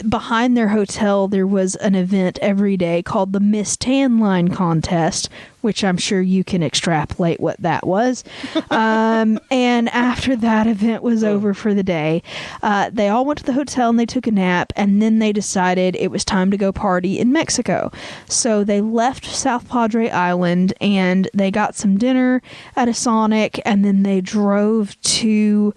behind their hotel, there was an event every day called the Miss Tan Line Contest, which I'm sure you can extrapolate what that was. And after that event was over for the day, they all went to the hotel and they took a nap, and then they decided it was time to go party in Mexico. So they left South Padre Island and they got some dinner at a Sonic, and then they drove to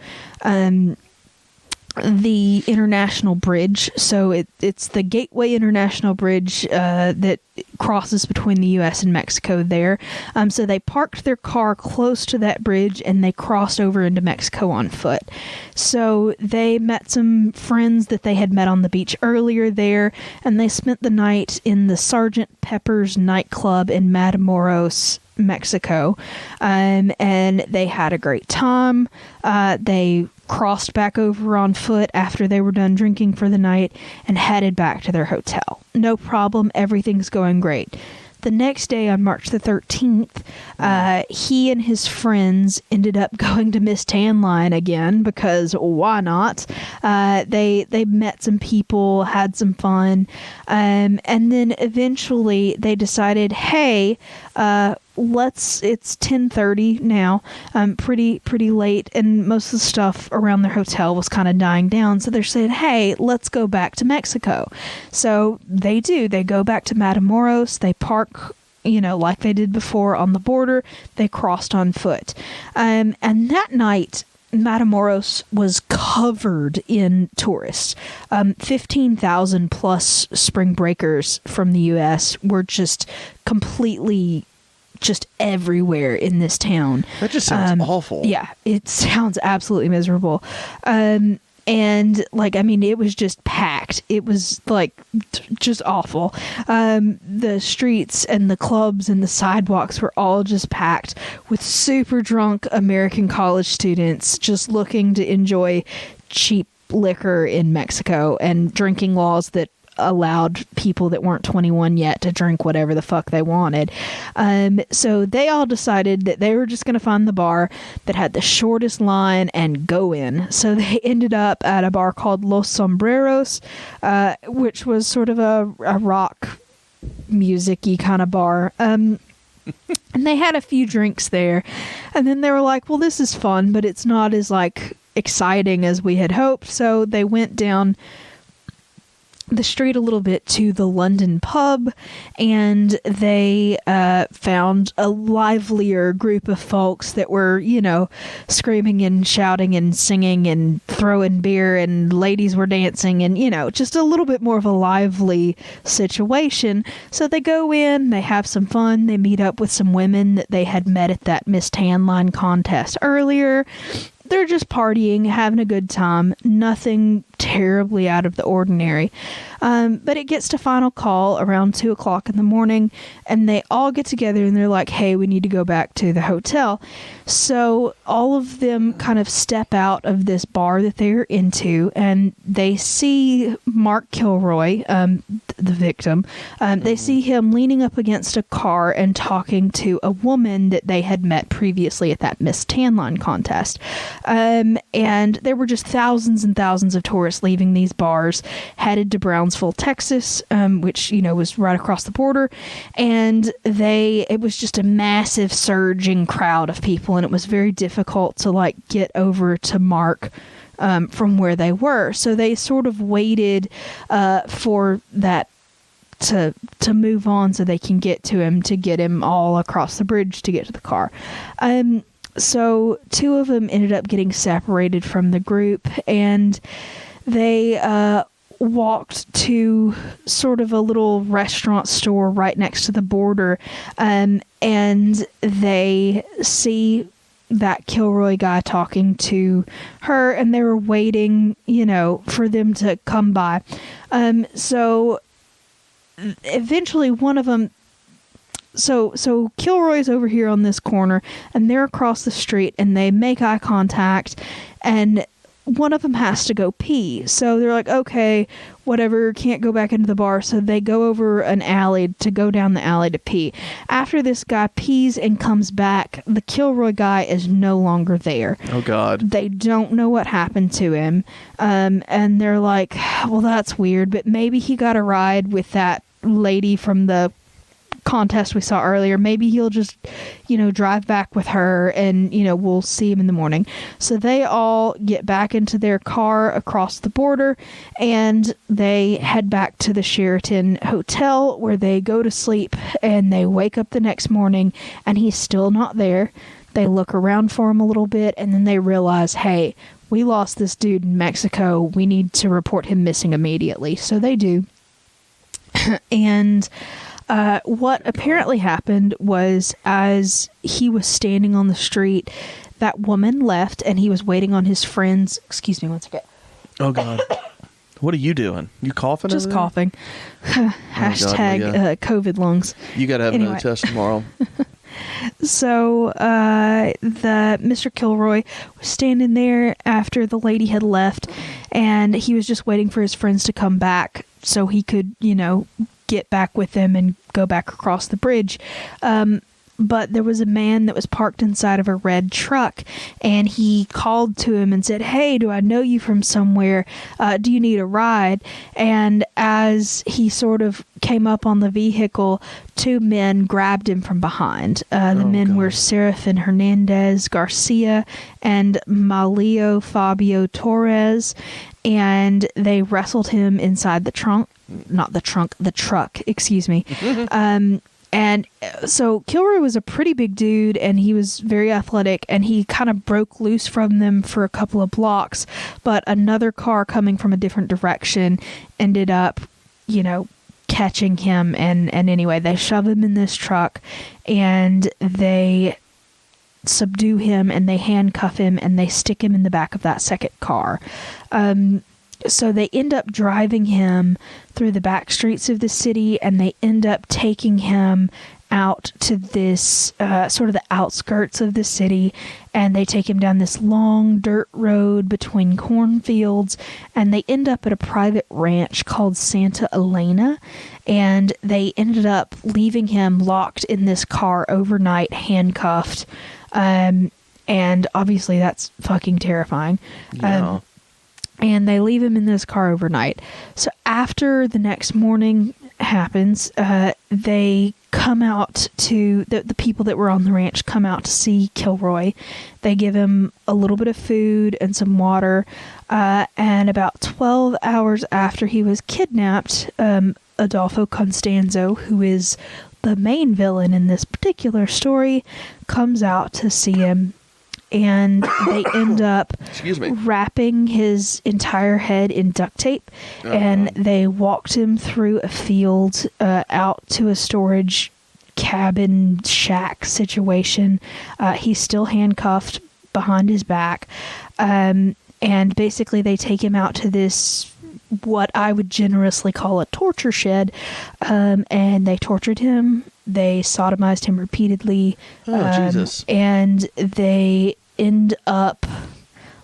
the International Bridge. So it's the Gateway International Bridge that crosses between the U.S. and Mexico there. So they parked their car close to that bridge, and they crossed over into Mexico on foot. So they met some friends that they had met on the beach earlier there, and they spent the night in the Sergeant Pepper's nightclub in Matamoros, Mexico. And they had a great time. They crossed back over on foot after they were done drinking for the night and headed back to their hotel. No problem. Everything's going great. The next day, on March the 13th, he and his friends ended up going to Miss Tan Line again, because why not? They met some people, had some fun, and then eventually they decided, hey, it's 10:30 now, pretty late, and most of the stuff around their hotel was kind of dying down. So they're saying, hey, let's go back to Mexico. So they go back to Matamoros. They park, like they did before on the border. They crossed on foot. And that night, Matamoros was covered in tourists. 15,000 plus spring breakers from the U.S. were just completely everywhere in this town. That just sounds awful. Yeah, it sounds absolutely miserable. And it was just packed. It was just awful. The streets and the clubs and the sidewalks were all just packed with super drunk American college students just looking to enjoy cheap liquor in Mexico, and drinking laws that allowed people that weren't 21 yet to drink whatever the fuck they wanted. So they all decided that they were just going to find the bar that had the shortest line and go in. So they ended up at a bar called Los Sombreros, which was sort of a rock music-y kind of bar. And they had a few drinks there. And then they were like, well, this is fun, but it's not as like exciting as we had hoped. So they went down the street a little bit to the London pub, and they found a livelier group of folks that were, you know, screaming and shouting and singing and throwing beer, and ladies were dancing, and, you know, just a little bit more of a lively situation. So they go in, they have some fun, they meet up with some women that they had met at that Miss Tan Line contest earlier. They're just partying, having a good time, nothing terribly out of the ordinary. But it gets to final call around 2 o'clock in the morning, and they all get together and they're like, hey, we need to go back to the hotel. So all of them kind of step out of this bar that they're into, and they see Mark Kilroy, the victim. They see him leaning up against a car and talking to a woman that they had met previously at that Miss Tan Line contest. And there were just thousands and thousands of tourists leaving these bars, headed to Brownsville, Texas, which, you know, was right across the border. And it was just a massive surging crowd of people, and it was very difficult to like get over to Mark from where they were. So they sort of waited for that to move on so they can get to him, to get him all across the bridge to get to the car. So 2 of them ended up getting separated from the group, and they walked to sort of a little restaurant store right next to the border, and they see that Kilroy guy talking to her, and they were waiting, you know, for them to come by. So eventually one of them, so Kilroy's over here on this corner, and they're across the street, and they make eye contact, and one of them has to go pee. So they're like, okay, whatever, can't go back into the bar. So they go over an alley to go down the alley to pee. After this guy pees and comes back, the Kilroy guy is no longer there. Oh, God. They don't know what happened to him. And they're like, well, that's weird, but maybe he got a ride with that lady from the contest we saw earlier. Maybe he'll just, you know, drive back with her, and, you know, we'll see him in the morning. So they all get back into their car across the border, and they head back to the Sheraton Hotel, where they go to sleep, and they wake up the next morning and he's still not there. They look around for him a little bit, and then they realize, hey, we lost this dude in Mexico. We need to report him missing immediately. So they do. And what apparently happened was, as he was standing on the street, that woman left, and he was waiting on his friends. Excuse me one second. Oh, God. What are you doing? You coughing? Just coughing. Hashtag COVID lungs. You got to have another test tomorrow. So the Mr. Kilroy was standing there after the lady had left, and he was just waiting for his friends to come back so he could, you know, get back with them and go back across the bridge. But there was a man that was parked inside of a red truck, and he called to him and said, hey, do I know you from somewhere? Do you need a ride? And as he sort of came up on the vehicle, 2 men grabbed him from behind. The men were Serafin Hernandez Garcia and Malio Fabio Torres, and they wrestled him inside the truck, excuse me. And so Kilroy was a pretty big dude, and he was very athletic, and he kind of broke loose from them for a couple of blocks, but another car coming from a different direction ended up, you know, catching him, and anyway, they shove him in this truck, and they subdue him, and they handcuff him, and they stick him in the back of that second car. So they end up driving him through the back streets of the city, and they end up taking him out to this sort of the outskirts of the city, and they take him down this long dirt road between cornfields, and they end up at a private ranch called Santa Elena, and they ended up leaving him locked in this car overnight, handcuffed, and obviously that's fucking terrifying. Yeah. And they leave him in this car overnight. So after the next morning happens, they come out to, the people that were on the ranch come out to see Kilroy. They give him a little bit of food and some water. And about 12 hours after he was kidnapped, Adolfo Constanzo, who is the main villain in this particular story, comes out to see him. And they end up wrapping his entire head in duct tape, and they walked him through a field out to a storage cabin shack situation. He's still handcuffed behind his back, and basically they take him out to this, what I would generously call a torture shed, and they tortured him. They sodomized him repeatedly, Jesus. And they end up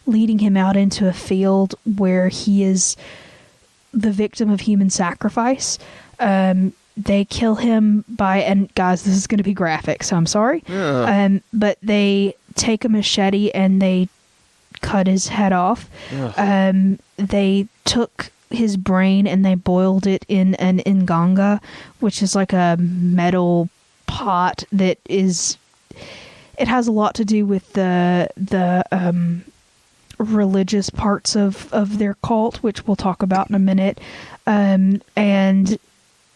leading him out into a field where he is the victim of human sacrifice. They kill him by, and guys, this is going to be graphic, so I'm sorry. Yeah. But they take a machete and they cut his head off. They took his brain and they boiled it in an inganga, which is like a metal pot that is, it has a lot to do with the religious parts of their cult, which we'll talk about in a minute. And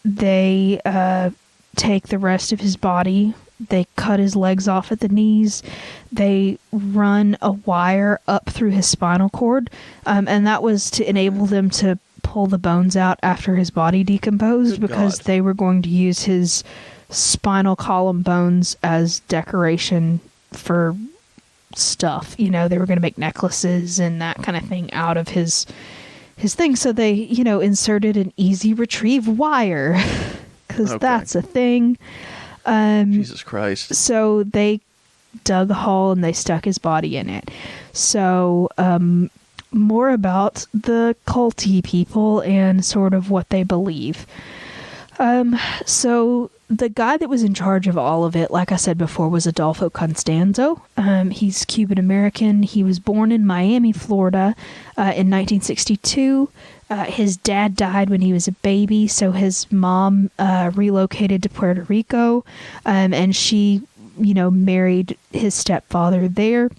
they take the rest of his body. They cut his legs off at the knees. They run a wire up through his spinal cord. And that was to enable them to pull the bones out after his body decomposed, because they were going to use his spinal column bones as decoration for stuff. You know, they were going to make necklaces and that kind of thing out of his thing. So they, inserted an easy retrieve wire, because that's a thing. Jesus Christ. So they dug a hole and they stuck his body in it. So, more about the culty people and sort of what they believe. So the guy that was in charge of all of it, like I said before, was Adolfo Constanzo. He's Cuban American. He was born in Miami, Florida, in 1962. His dad died when he was a baby, so his mom relocated to Puerto Rico, and she, married his stepfather there.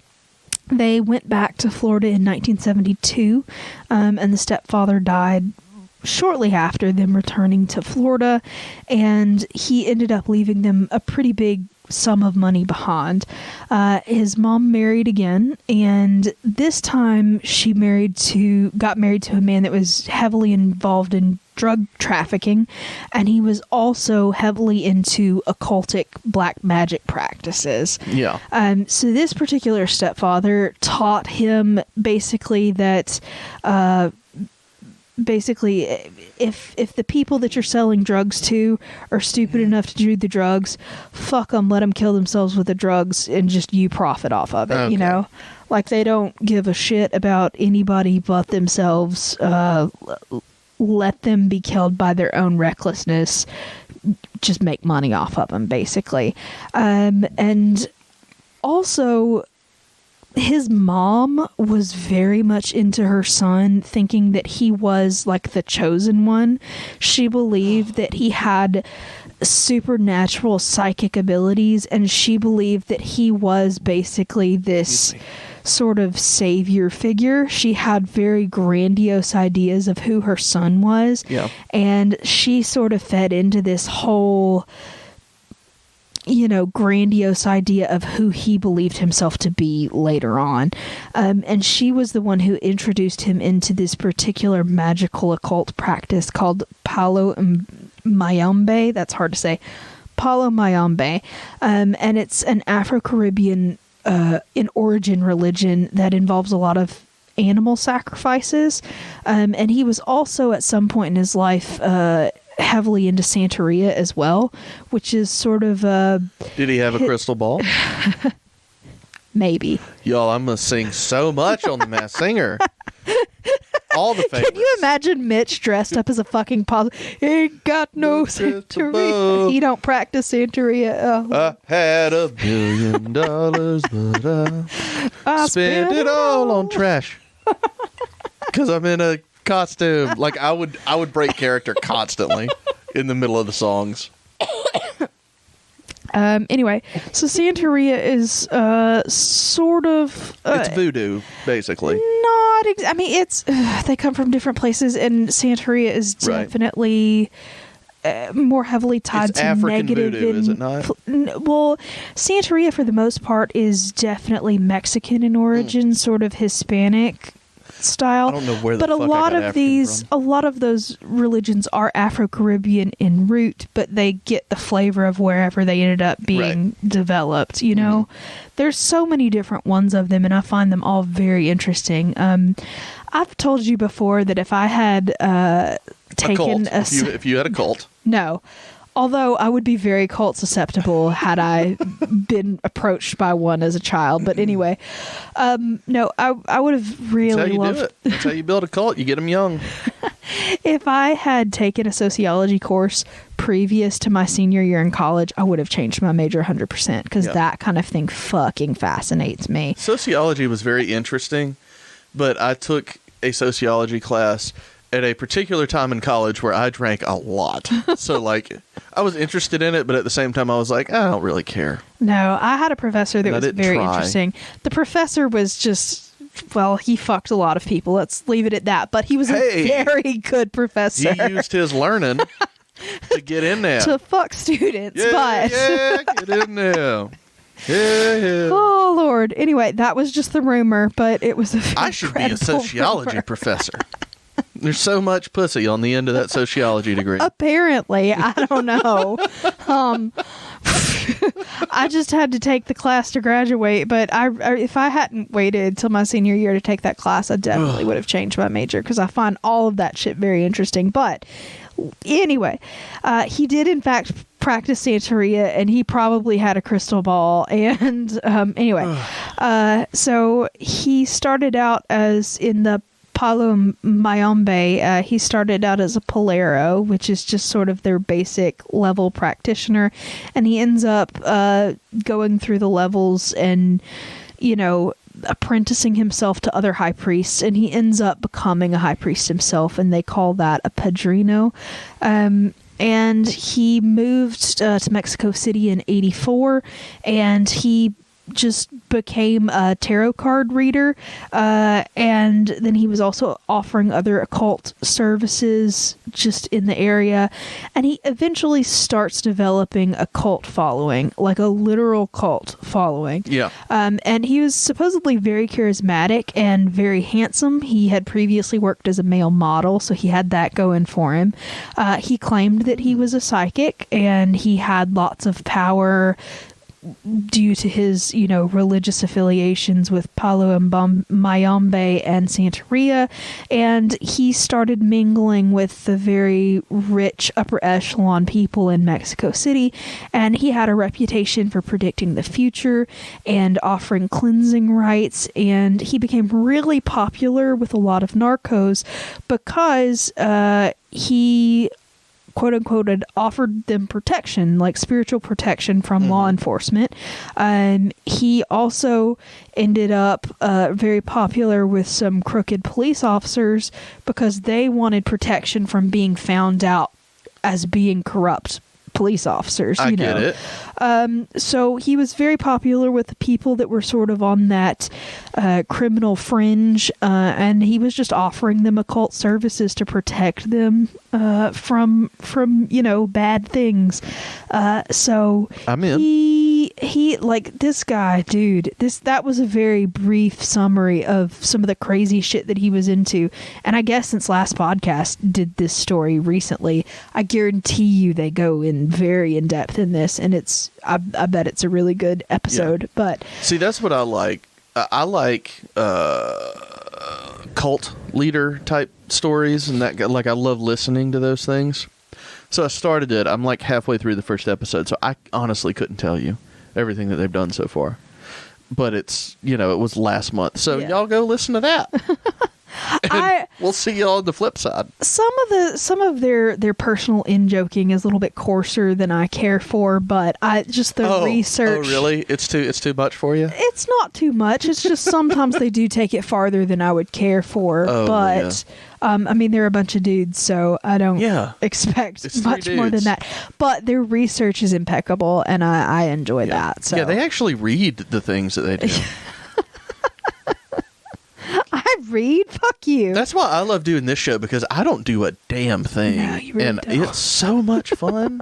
They went back to Florida in 1972, and the stepfather died shortly after them returning to Florida, and he ended up leaving them a pretty big sum of money behind. His mom married again, and this time she got married to a man that was heavily involved in drug trafficking, and he was also heavily into occultic black magic practices. Yeah. So this particular stepfather taught him basically that if the people that you're selling drugs to are stupid enough to do the drugs, fuck them, let them kill themselves with the drugs, and just you profit off of it. Like, they don't give a shit about anybody but themselves. Let them be killed by their own recklessness. Just make money off of them, basically. And also, his mom was very much into her son, thinking that he was like the chosen one. She believed that he had supernatural psychic abilities, and she believed that he was basically this sort of savior figure. She had very grandiose ideas of who her son was. Yeah. And she sort of fed into this whole, grandiose idea of who he believed himself to be later on. And she was the one who introduced him into this particular magical occult practice called Palo Mayombe. That's hard to say. Palo Mayombe. And it's an Afro-Caribbean in origin religion that involves a lot of animal sacrifices. And he was also at some point in his life heavily into Santeria as well, which is sort of Did he have a crystal ball? Maybe. Y'all, I'm going to sing so much on The Masked Singer. All the favorites. Can you imagine Mitch dressed up as a fucking Ain't got no Santeria. He don't practice Santeria. Oh. I had $1 billion, but I spent it all on trash. Because I'm in a costume. Like, I would break character constantly in the middle of the songs. Anyway, so Santeria is sort of it's voodoo, basically. I mean, it's they come from different places, and Santeria is definitely more heavily tied to African negative. Voodoo, is it not? Well, Santeria for the most part is definitely Mexican in origin, sort of Hispanic style. I don't know where the but fuck a lot I got of these, from. a lot of those religions are Afro-Caribbean in root, but they get the flavor of wherever they ended up being developed. You know, there's so many different ones of them, and I find them all very interesting. I've told you before that if I had taken if you had a cult, no. Although I would be very cult susceptible had I been approached by one as a child. But anyway, no, I would have really loved... do it. That's how you build a cult. You get them young. If I had taken a sociology course previous to my senior year in college, I would have changed my major 100% because that kind of thing fucking fascinates me. Sociology was very interesting, but I took a sociology class at a particular time in college where I drank a lot. So, like, I was interested in it, but at the same time, I was like, I don't really care. No, I had a professor that was very interesting. The professor was just, well, he fucked a lot of people. Let's leave it at that. But he was a very good professor. He used his learning to get in there. To fuck students, get in there. Yeah. Oh, Lord. Anyway, that was just the rumor, but it was I should be a sociology professor. There's so much pussy on the end of that sociology degree. Apparently. I don't know. I just had to take the class to graduate, but if I hadn't waited till my senior year to take that class, I definitely would have changed my major because I find all of that shit very interesting. But anyway, he did in fact practice Santeria, and he probably had a crystal ball. And anyway, so he started out as in the Palo Mayombe. He started out as a Polero, which is just sort of their basic level practitioner, and he ends up going through the levels and, you know, apprenticing himself to other high priests, and he ends up becoming a high priest himself, and they call that a padrino. And he moved to Mexico City in 1984, and he just became a tarot card reader, and then he was also offering other occult services just in the area, and he eventually starts developing a cult following, like a literal cult following. And he was supposedly very charismatic and very handsome. He had previously worked as a male model, so he had that going for him. He claimed that he was a psychic, and he had lots of power due to his, you know, religious affiliations with Palo Mayombe and Santeria, and he started mingling with the very rich upper echelon people in Mexico City, and he had a reputation for predicting the future and offering cleansing rites, and he became really popular with a lot of narcos because he quote unquote had offered them protection, like spiritual protection from law enforcement. He also ended up very popular with some crooked police officers because they wanted protection from being found out as being corrupt police officers. I get it. So he was very popular with the people that were sort of on that criminal fringe, and he was just offering them occult services to protect them from you know, bad things. So I'm in. He like this guy, dude. That was a very brief summary of some of the crazy shit that he was into. And I guess since last podcast did this story recently, I guarantee you they go in very in depth in this, and I bet it's a really good episode. Yeah. But see, that's what I like. I like cult leader type stories, and that, like, I love listening to those things. So I started it. I'm like halfway through the first episode, so I honestly couldn't tell you everything that they've done so far. But it's, it was last month. So y'all go listen to that. We'll see y'all on the flip side. Some of their personal in-joking is a little bit coarser than I care for, but research. Oh, really? It's too much for you? It's not too much. It's just sometimes they do take it farther than I would care for. But they're a bunch of dudes, so I don't expect much more than that. But their research is impeccable, and I enjoy that. So. Yeah, they actually read the things that they do. I read? Fuck you. That's why I love doing this show, because I don't do a damn thing. No, you really don't. It's so much fun.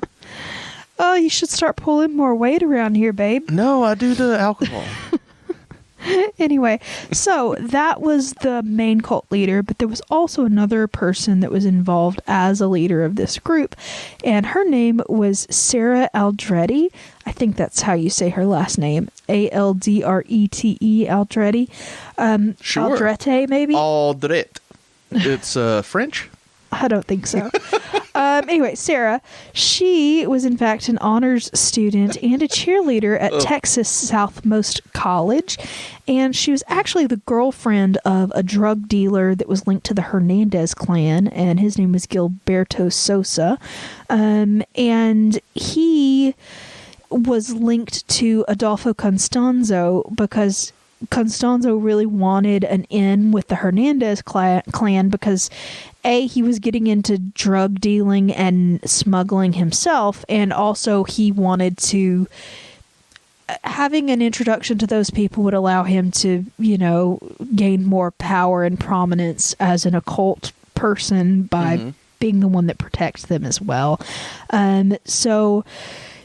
Oh, you should start pulling more weight around here, babe. No, I do the alcohol. Anyway, so that was the main cult leader, but there was also another person that was involved as a leader of this group, and her name was Sarah Aldrete. I think that's how you say her last name. Aldrete, Aldrete. Sure. Aldrete, maybe? Aldrete. It's French? I don't think so. Anyway, Sarah, she was in fact an honors student and a cheerleader at Texas Southmost College, and she was actually the girlfriend of a drug dealer that was linked to the Hernandez clan, and his name was Gilberto Sosa, and he was linked to Adolfo Constanzo because Constanzo really wanted an in with the Hernandez clan because he was getting into drug dealing and smuggling himself, and also he wanted to having an introduction to those people would allow him to, gain more power and prominence as an occult person by being the one that protects them as well. So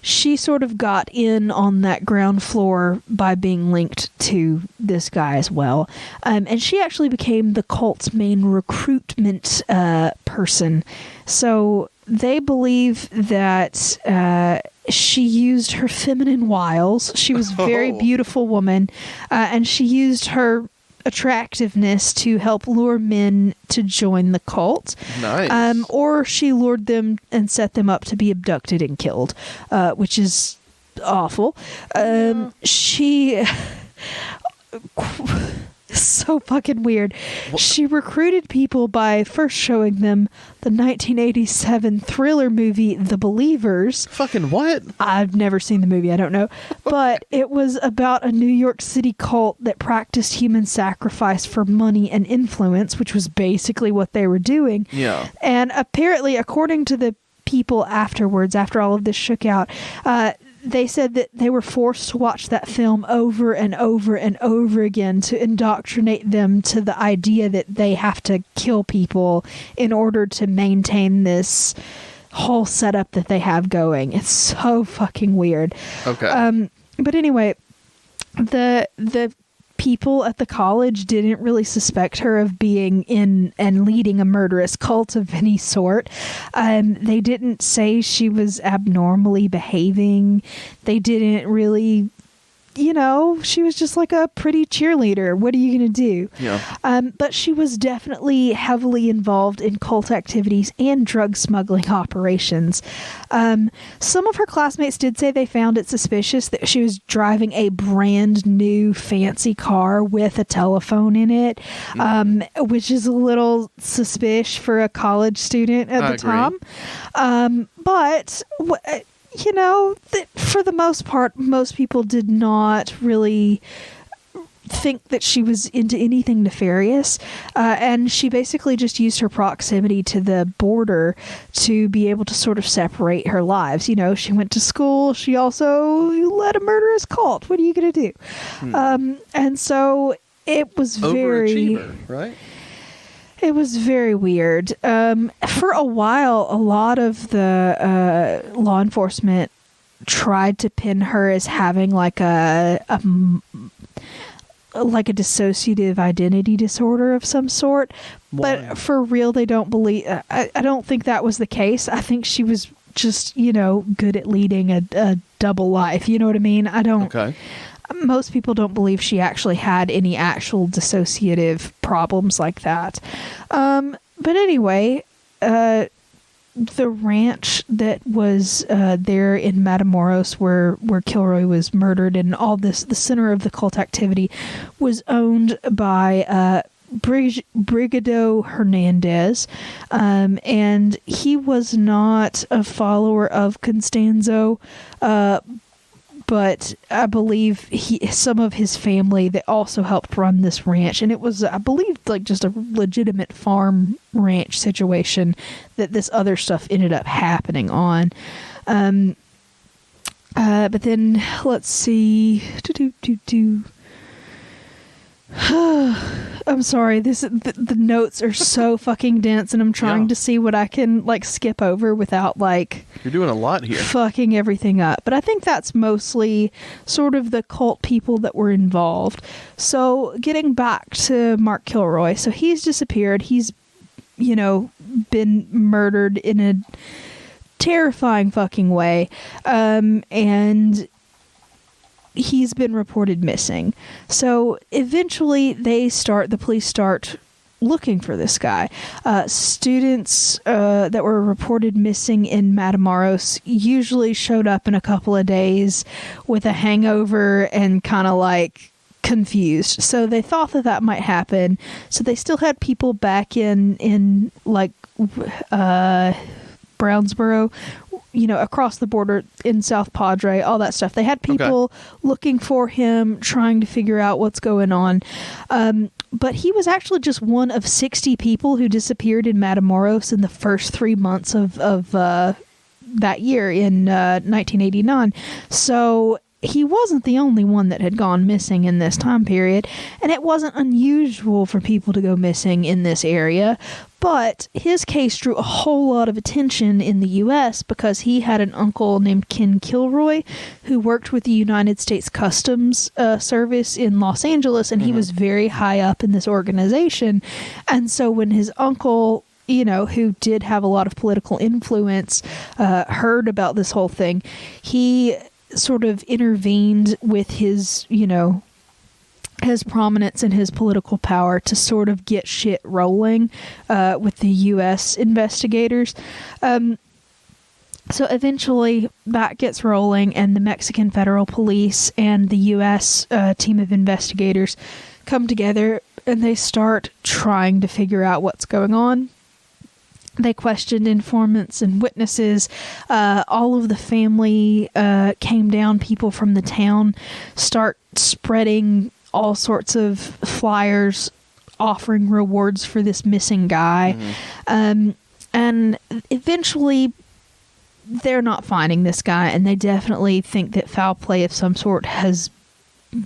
she sort of got in on that ground floor by being linked to this guy as well. And she actually became the cult's main recruitment person. So they believe that she used her feminine wiles. She was a very beautiful woman, and she used her attractiveness to help lure men to join the cult. Nice. Or she lured them and set them up to be abducted and killed, which is awful. She so fucking weird. She recruited people by first showing them the 1987 thriller movie The Believers. Fucking what? I've never seen the movie. I don't know. But it was about a New York City cult that practiced human sacrifice for money and influence, which was basically what they were doing. Yeah. And apparently, according to the people afterwards, after all of this shook out, they said that they were forced to watch that film over and over and over again to indoctrinate them to the idea that they have to kill people in order to maintain this whole setup that they have going. It's so fucking weird. Okay. But anyway, the people at the college didn't really suspect her of being in and leading a murderous cult of any sort. They didn't say she was abnormally behaving. They didn't really, she was just like a pretty cheerleader. What are you going to do? Yeah. But she was definitely heavily involved in cult activities and drug smuggling operations. Some of her classmates did say they found it suspicious that she was driving a brand new fancy car with a telephone in it, which is a little suspicious for a college student at the time. But for the most part, most people did not really think that she was into anything nefarious, and she basically just used her proximity to the border to be able to sort of separate her lives. She went to school. She also led a murderous cult. What are you going to do? And so it was overachiever, right? It was very weird. For a while, a lot of the law enforcement tried to pin her as having like a dissociative identity disorder of some sort. Why? But for real, they don't believe. I don't think that was the case. I think she was just good at leading a double life. You know what I mean? I don't. Okay. Most people don't believe she actually had any actual dissociative problems like that. But anyway, the ranch that was there in Matamoros where Kilroy was murdered and all this, the center of the cult activity, was owned by Brigado Hernandez, and he was not a follower of Constanzo, but I believe some of his family that also helped run this ranch, and it was, I believe, like just a legitimate farm ranch situation that this other stuff ended up happening on. But then let's see. I'm sorry. The notes are so fucking dense, and I'm trying to see what I can like skip over without like. You're doing a lot here. Fucking everything up. But I think that's mostly sort of the cult people that were involved. So getting back to Mark Kilroy, so he's disappeared. He's, been murdered in a terrifying fucking way, and he's been reported missing. So eventually the police start looking for this guy. Students that were reported missing in Matamoros usually showed up in a couple of days with a hangover and kind of like confused. So they thought that might happen. So they still had people back in like Brownsboro, across the border in South Padre, all that stuff. They had people looking for him, trying to figure out what's going on. But he was actually just one of 60 people who disappeared in Matamoros in the first 3 months of that year in 1989. So he wasn't the only one that had gone missing in this time period, and it wasn't unusual for people to go missing in this area, but his case drew a whole lot of attention in the U.S. because he had an uncle named Ken Kilroy who worked with the United States Customs Service in Los Angeles, and he was very high up in this organization. And so when his uncle, who did have a lot of political influence, heard about this whole thing, he sort of intervened with his, his prominence and his political power to sort of get shit rolling with the U.S. investigators. So eventually that gets rolling, and the Mexican Federal Police and the U.S. Team of investigators come together, and they start trying to figure out what's going on. They questioned informants and witnesses. All of the family came down. People from the town start spreading all sorts of flyers offering rewards for this missing guy. And eventually they're not finding this guy, and they definitely think that foul play of some sort has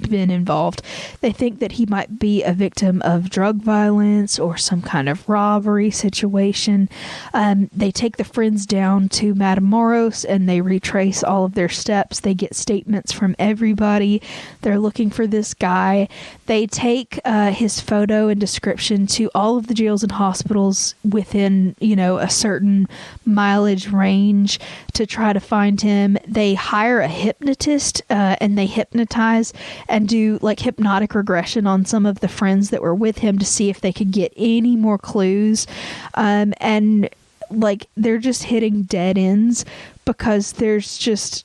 been involved. They think that he might be a victim of drug violence or some kind of robbery situation. They take the friends down to Matamoros and they retrace all of their steps. They get statements from everybody. They're looking for this guy. They take his photo and description to all of the jails and hospitals within, a certain mileage range to try to find him. They hire a hypnotist and they hypnotize and do like hypnotic regression on some of the friends that were with him to see if they could get any more clues. And like they're just hitting dead ends because there's just,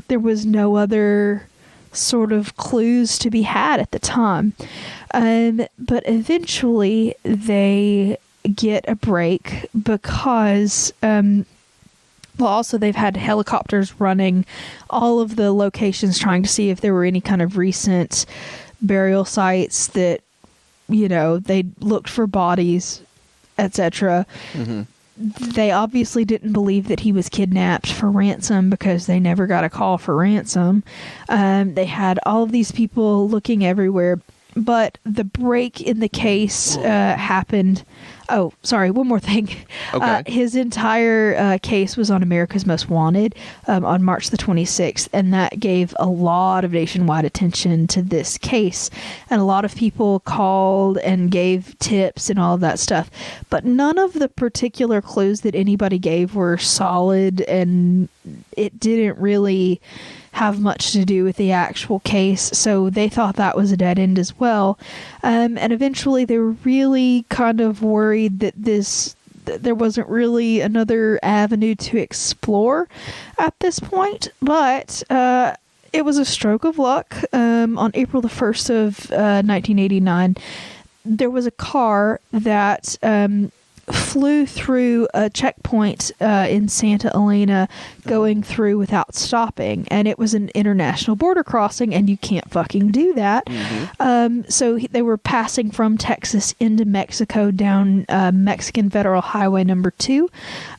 there was no other sort of clues to be had at the time. But eventually they get a break because also they've had helicopters running all of the locations trying to see if there were any kind of recent burial sites that, they looked for bodies, etc. They obviously didn't believe that he was kidnapped for ransom because they never got a call for ransom. They had all of these people looking everywhere, but the break in the case happened. Oh, sorry, one more thing. Okay. His entire case was on America's Most Wanted on March the 26th, and that gave a lot of nationwide attention to this case. And a lot of people called and gave tips and all of that stuff. But none of the particular clues that anybody gave were solid, and it didn't really have much to do with the actual case, so they thought that was a dead end as well. And eventually they were really kind of worried that this there wasn't really another avenue to explore at this point, but it was a stroke of luck. On April the 1st of 1989, there was a car that flew through a checkpoint in Santa Elena, going through without stopping, and it was an international border crossing, and you can't fucking do that. So they were passing from Texas into Mexico down Mexican Federal Highway number 2,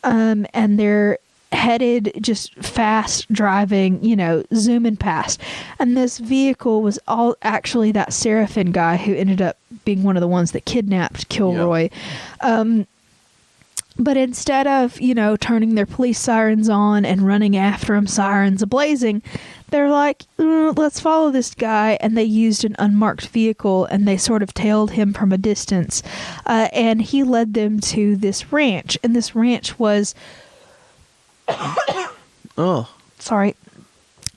and they're headed just fast driving, zooming past, and this vehicle was all actually that Seraphin guy who ended up being one of the ones that kidnapped Kilroy. But instead of, turning their police sirens on and running after him, sirens ablazing, they're like, let's follow this guy. And they used an unmarked vehicle, and they sort of tailed him from a distance. And he led them to this ranch. And this ranch was...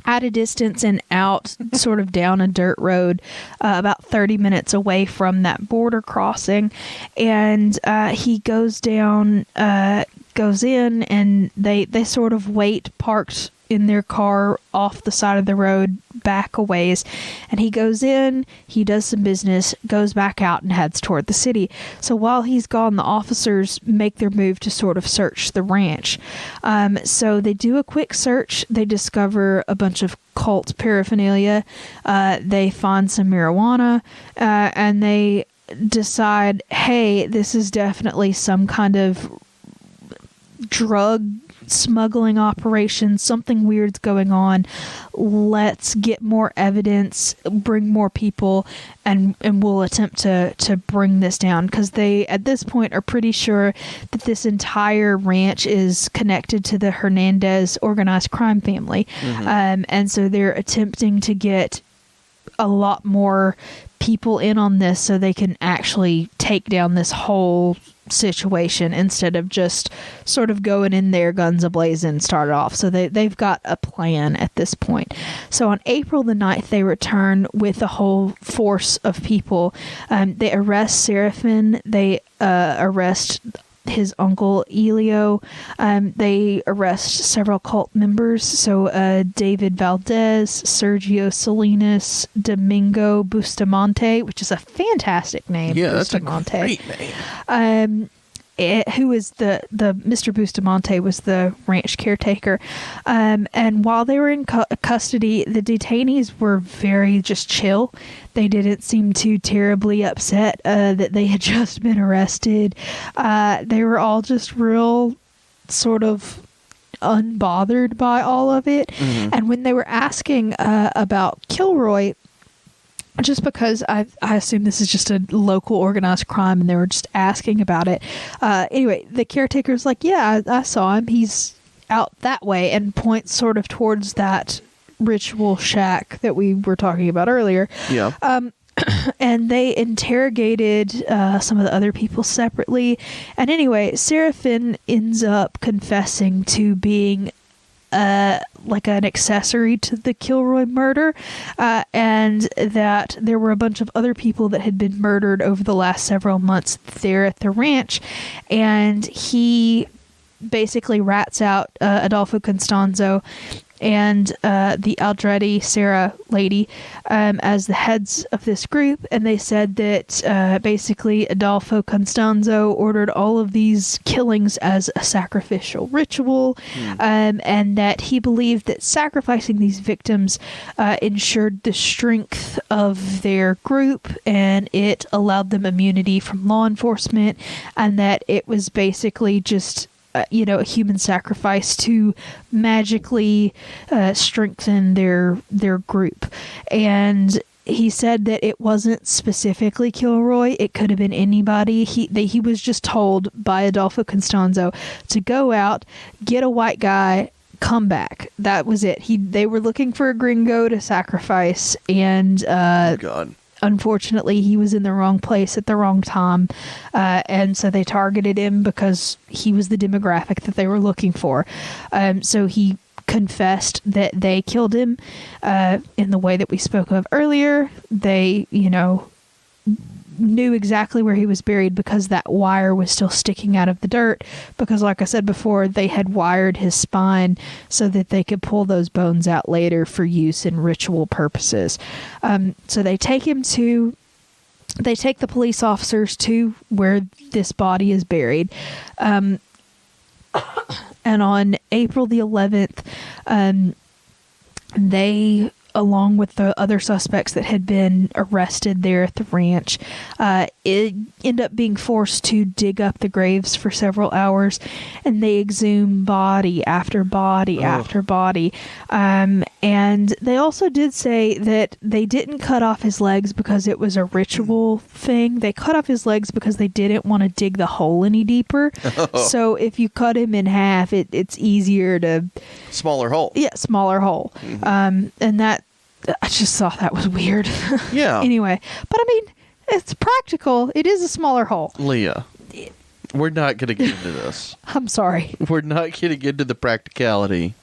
at a distance and out sort of down a dirt road, about 30 minutes away from that border crossing. And he goes in, and they sort of wait parked in their car off the side of the road back a ways, and he goes in, he does some business, goes back out, and heads toward the city. So while he's gone, the officers make their move to sort of search the ranch. So they do a quick search. They discover a bunch of cult paraphernalia. They find some marijuana, and they decide, hey, this is definitely some kind of drug smuggling operation. Something weird's going on. Let's get more evidence, bring more people, and we'll attempt to bring this down, because they at this point are pretty sure that this entire ranch is connected to the Hernandez organized crime family. And so they're attempting to get a lot more people in on this so they can actually take down this whole situation instead of just sort of going in there guns ablaze and start off. So they've got a plan at this point. So on April the 9th, they return with a whole force of people. They arrest Seraphin. They arrest his uncle Elio. They arrest several cult members. So David Valdez, Sergio Salinas, Domingo Bustamante, which is a fantastic name. Yeah, Bustamante. That's a great name. Who is the Mr. Bustamante was the ranch caretaker. And while they were in custody, the detainees were very just chill. They didn't seem too terribly upset that they had just been arrested. They were all just real sort of unbothered by all of it. And when they were asking about Kilroy, just because I assume this is just a local organized crime, and they were just asking about it. Anyway, the caretaker's like, yeah, I saw him. He's out that way, and points sort of towards that ritual shack that we were talking about earlier. Yeah. And they interrogated some of the other people separately. And anyway, Seraphin ends up confessing to being like an accessory to the Kilroy murder, and that there were a bunch of other people that had been murdered over the last several months there at the ranch, and he basically rats out Adolfo Constanzo and the Aldrete Sarah lady as the heads of this group. And they said that basically Adolfo Constanzo ordered all of these killings as a sacrificial ritual, and that he believed that sacrificing these victims ensured the strength of their group, and it allowed them immunity from law enforcement, and that it was basically just a human sacrifice to magically strengthen their group. And he said that it wasn't specifically Kilroy. It could have been anybody. He was just told by Adolfo Constanzo to go out, get a white guy, come back. That was it. They were looking for a gringo to sacrifice, and God. Unfortunately, he was in the wrong place at the wrong time, and so they targeted him because he was the demographic that they were looking for. So he confessed that they killed him in the way that we spoke of earlier. They, knew exactly where he was buried because that wire was still sticking out of the dirt, because like I said before, they had wired his spine so that they could pull those bones out later for use in ritual purposes. So they take the police officers to where this body is buried. And on April the 11th, they, along with the other suspects that had been arrested there at the ranch, end up being forced to dig up the graves for several hours, and they exhume body after body after body. And they also did say that they didn't cut off his legs because it was a ritual thing. They cut off his legs because they didn't want to dig the hole any deeper. So if you cut him in half, it's easier to... Smaller hole. Yeah, smaller hole. And that, I just thought that was weird. Yeah. Anyway, but I mean, it's practical. It is a smaller hole. Leah, we're not going to get into this. I'm sorry. We're not going to get into the practicality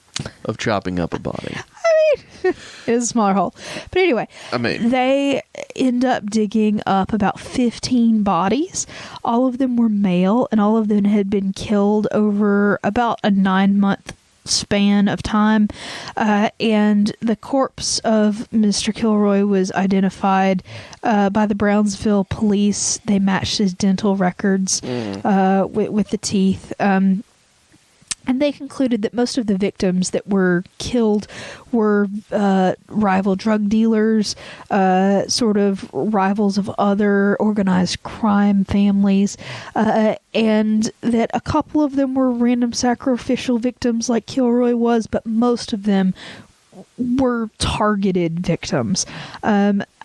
of chopping up a body. I mean, it is a smaller hole. But anyway, they end up digging up about 15 bodies. All of them were male, and all of them had been killed over about a 9-month span of time, and the corpse of Mr. Kilroy was identified by the Brownsville police. They matched his dental records with the teeth, and they concluded that most of the victims that were killed were rival drug dealers, sort of rivals of other organized crime families, and that a couple of them were random sacrificial victims like Kilroy was, but most of them were targeted victims.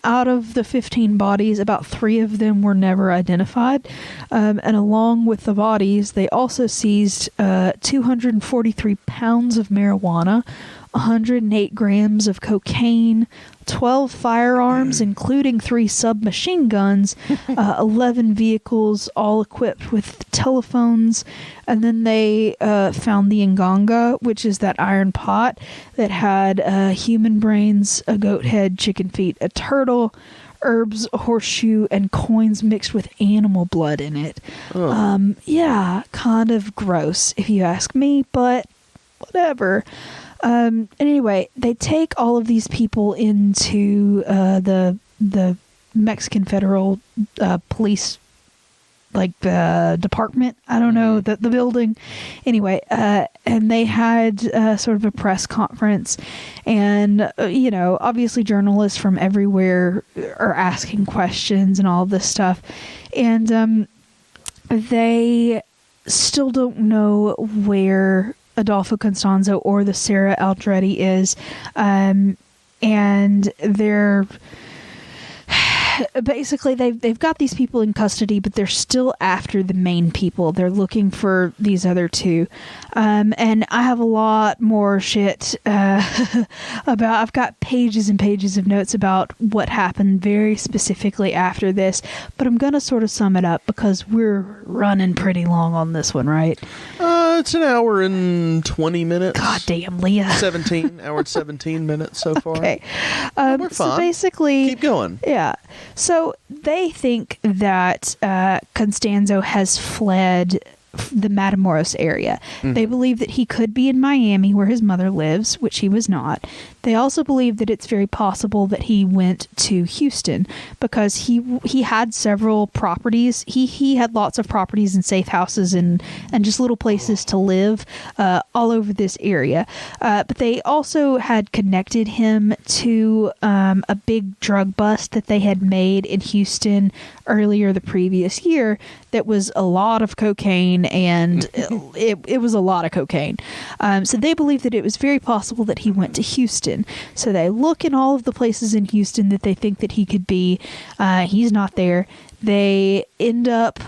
Out of the 15 bodies, about 3 of them were never identified. And along with the bodies, they also seized 243 pounds of marijuana, 108 grams of cocaine, 12 firearms, including 3 submachine guns, 11 vehicles, all equipped with telephones. And then they found the nganga, which is that iron pot that had human brains, a goat head, chicken feet, a turtle, herbs, a horseshoe, and coins mixed with animal blood in it. Yeah, kind of gross if you ask me, but whatever. Anyway, they take all of these people into the Mexican Federal Police, like department. I don't know, the building. Anyway, and they had sort of a press conference, and obviously journalists from everywhere are asking questions and all of this stuff, and they still don't know where Adolfo Constanzo or the Sarah Aldrete is, and they're basically they've got these people in custody, but they're still after the main people. They're looking for these other 2, and I have a lot more shit about. I've got pages and pages of notes about what happened very specifically after this, but I'm gonna sort of sum it up because we're running pretty long on this one, right? It's an hour and 20 minutes. God damn, Leah. 17 minutes so far. Okay. We're fine. So basically, keep going. Yeah. So they think that Constanzo has fled the Matamoros area. They believe that he could be in Miami, where his mother lives, which he was not. They also believe that it's very possible that he went to Houston because he had several properties. He had lots of properties and safe houses and just little places to live all over this area. But they also had connected him to a big drug bust that they had made in Houston earlier the previous year that was a lot of cocaine, and it was a lot of cocaine. So they believe that it was very possible that he went to Houston. So they look in all of the places in Houston that they think that he could be. He's not there. They end up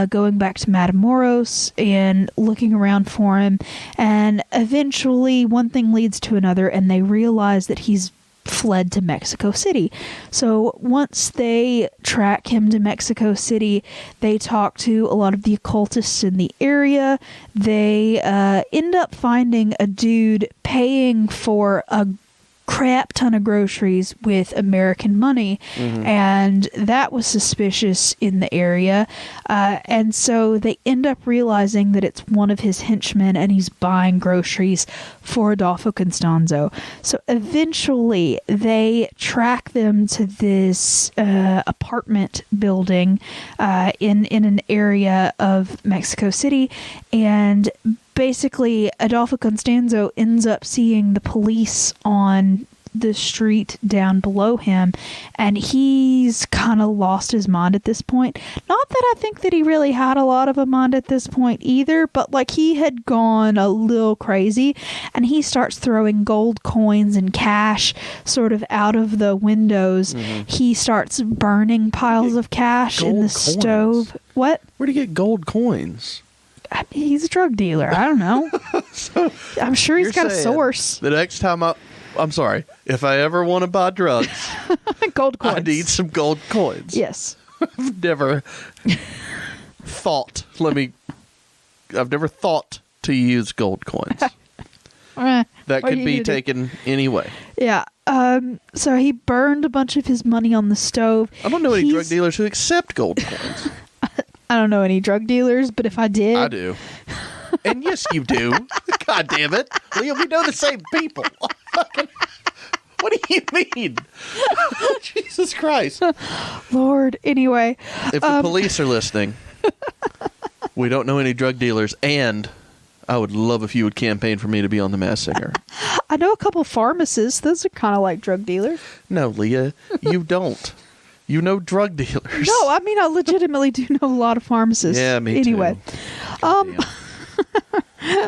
going back to Matamoros and looking around for him. And eventually one thing leads to another, and they realize that he's fled to Mexico City. So once they track him to Mexico City, they talk to a lot of the occultists in the area. They end up finding a dude paying for a crap ton of groceries with American money, and that was suspicious in the area, and so they end up realizing that it's one of his henchmen and he's buying groceries for Adolfo Constanzo. So eventually they track them to this apartment building in an area of Mexico City, and basically, Adolfo Constanzo ends up seeing the police on the street down below him, and he's kind of lost his mind at this point. Not that I think that he really had a lot of a mind at this point either, but like he had gone a little crazy, and he starts throwing gold coins and cash sort of out of the windows. He starts burning piles of cash in the stove. What? Where do you get gold coins? I mean, he's a drug dealer. I don't know. So I'm sure he's got a source. The next time I'm sorry, if I ever want to buy drugs, gold coins. I need some gold coins. Yes. I've never thought to use gold coins. That could be taken anyway. Yeah. So he burned a bunch of his money on the stove. I don't know any drug dealers who accept gold coins. I don't know any drug dealers, but if I did... I do. And yes, you do. God damn it. We know the same people. What do you mean? Jesus Christ. Lord. Anyway. If the police are listening, we don't know any drug dealers, and I would love if you would campaign for me to be on The Masked Singer. I know a couple pharmacists. Those are kind of like drug dealers. No, Leah, you don't. You know drug dealers. No, I mean, I legitimately do know a lot of pharmacists. Yeah, me anyway. Too.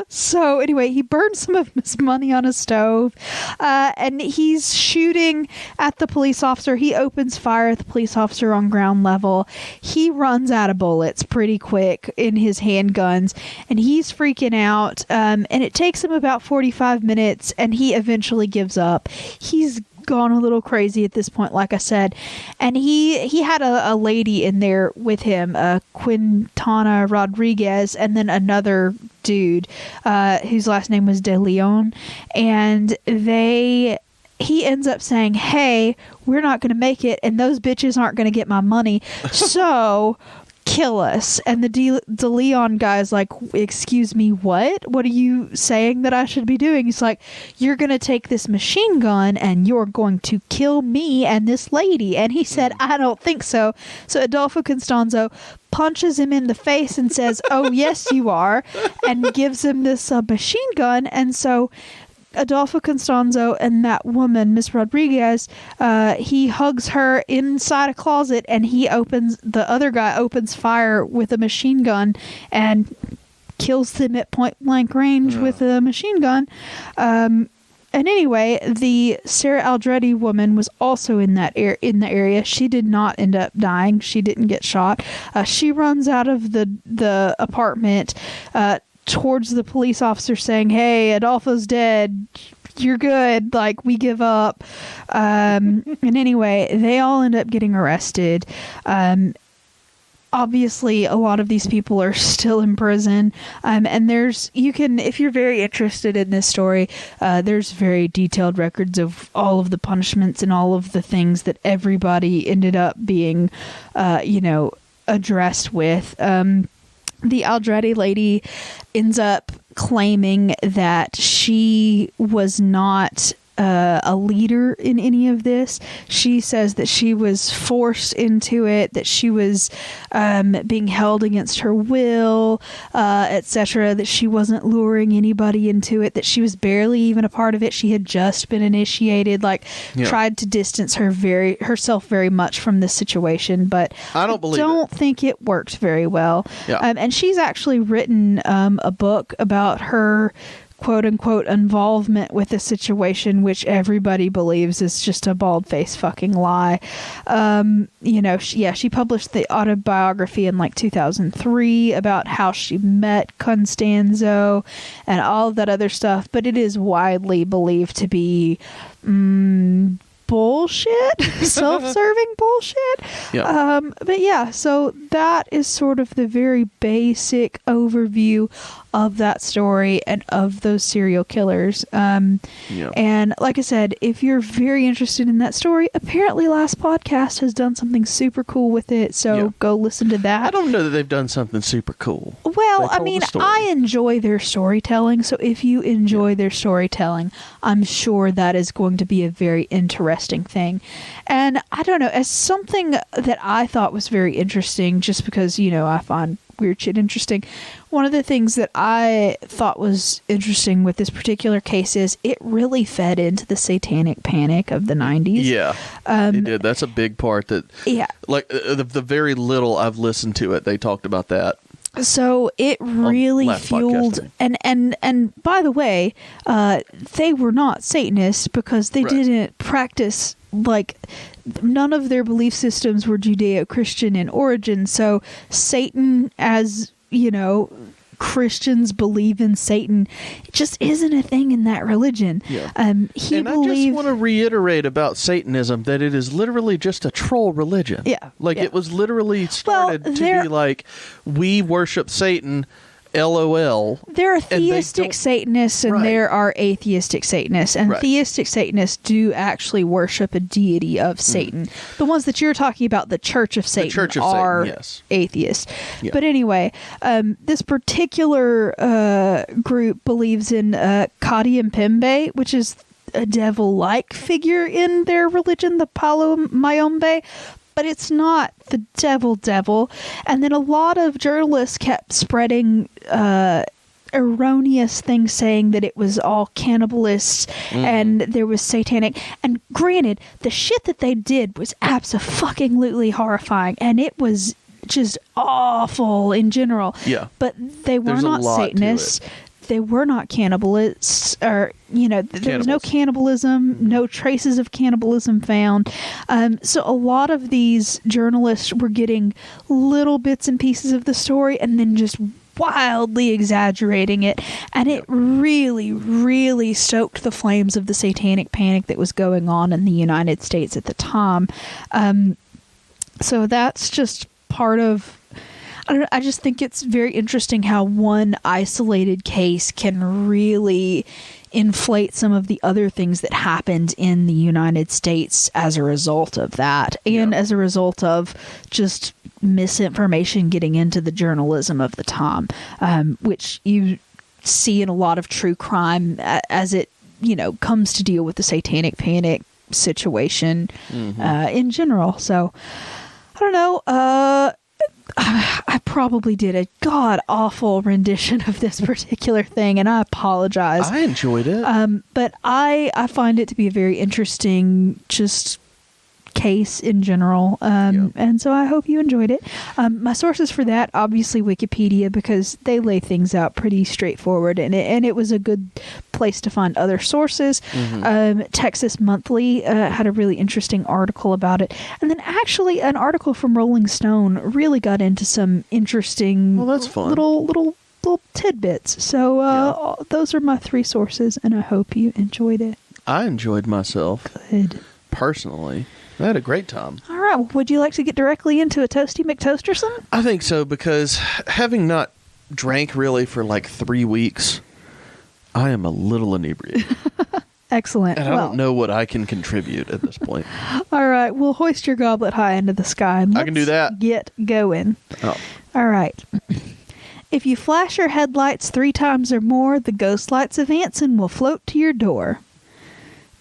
So anyway, he burned some of his money on a stove, and he's shooting at the police officer. He opens fire at the police officer on ground level. He runs out of bullets pretty quick in his handguns, and he's freaking out. And it takes him about 45 minutes, and he eventually gives up. He's gone a little crazy at this point, like I said, and he had a lady in there with him, Quintana Rodriguez, and then another dude whose last name was De Leon, and he ends up saying, hey, we're not going to make it, and those bitches aren't going to get my money, so kill us. And the De Leon guy's like, excuse me, what are you saying that I should be doing? He's like, you're gonna take this machine gun and you're going to kill me and this lady. And he said, I don't think so. So Adolfo Constanzo punches him in the face and says, oh yes you are, and gives him this machine gun. And so Adolfo Constanzo and that woman, Miss Rodriguez, he hugs her inside a closet, and the other guy opens fire with a machine gun and kills them at point blank range with a machine gun. And anyway, the Sarah Aldrete woman was also in the area. She did not end up dying. She didn't get shot. She runs out of the apartment towards the police officer saying, hey, Adolfo's dead, you're good, like, we give up. And anyway, they all end up getting arrested. Obviously a lot of these people are still in prison, and if you're very interested in this story, there's very detailed records of all of the punishments and all of the things that everybody ended up being addressed with. The Aldrete lady ends up claiming that she was not a leader in any of this. She says that she was forced into it, that she was being held against her will, etc., that she wasn't luring anybody into it, that she was barely even a part of it. She had just been initiated, tried to distance herself very much from this situation, but I don't think it worked very well. Yeah. And she's actually written a book about her quote-unquote involvement with the situation, which everybody believes is just a bald-faced fucking lie. She published the autobiography in 2003 about how she met Constanzo and all of that other stuff, but it is widely believed to be bullshit, self-serving bullshit. Yeah. But yeah, so that is sort of the very basic overview of that story and of those serial killers. And like I said, if you're very interested in that story, apparently Last Podcast has done something super cool with it, so go listen to that. I don't know that they've done something super cool. Well, I mean, I enjoy their storytelling, so if you enjoy their storytelling, I'm sure that is going to be a very interesting thing. And I don't know, as something that I thought was very interesting, just because, I find weird shit interesting, one of the things that I thought was interesting with this particular case is it really fed into the Satanic Panic of the 90s. Yeah, it did. That's a big part that, like, the very little I've listened to it, they talked about that. So it really fueled, and by the way, they were not Satanists because they didn't practice, like, none of their belief systems were Judeo-Christian in origin. So Satan, as Christians believe in Satan, it just isn't a thing in that religion. Yeah. I just want to reiterate about Satanism that it is literally just a troll religion. Yeah. It was literally started to be like, we worship Satan, LOL. There are theistic Satanists and there are atheistic Satanists. And theistic Satanists do actually worship a deity of Satan. The ones that you're talking about, the Church of Satan, are atheists. Yeah. But anyway, this particular group believes in Kadi Mpembe, which is a devil-like figure in their religion, the Palo Mayombe. But it's not the devil. And then a lot of journalists kept spreading erroneous things, saying that it was all cannibalists and there was satanic. And granted, the shit that they did was absolutely horrifying, and it was just awful in general. Yeah. But they were not Satanists. They were not cannibalists, or, there was no cannibalism, no traces of cannibalism found. So a lot of these journalists were getting little bits and pieces of the story and then just wildly exaggerating it. And it really, really stoked the flames of the Satanic Panic that was going on in the United States at the time. So that's just part of... I just think it's very interesting how one isolated case can really inflate some of the other things that happened in the United States as a result of that, and as a result of just misinformation getting into the journalism of the time, which you see in a lot of true crime as it, comes to deal with the Satanic Panic situation in general. So, I don't know, I probably did a god-awful rendition of this particular thing, and I apologize. I enjoyed it. But I find it to be a very interesting just case in general, and so I hope you enjoyed it. My sources for that, obviously Wikipedia, because they lay things out pretty straightforward, and it was a good place to find other sources. Texas Monthly had a really interesting article about it, and then actually an article from Rolling Stone really got into some interesting little tidbits. So those are my three sources, and I hope you enjoyed it. I enjoyed myself. Good. Personally, I had a great time. All right. Well, would you like to get directly into a Toasty McToasterson? I think so, because having not drank really for like 3 weeks, I am a little inebriated. Excellent. And I don't know what I can contribute at this point. All right. Well, hoist your goblet high into the sky. And I can do that. Get going. Oh. All right. If you flash your headlights 3 times or more, the ghost lights of Anson will float to your door.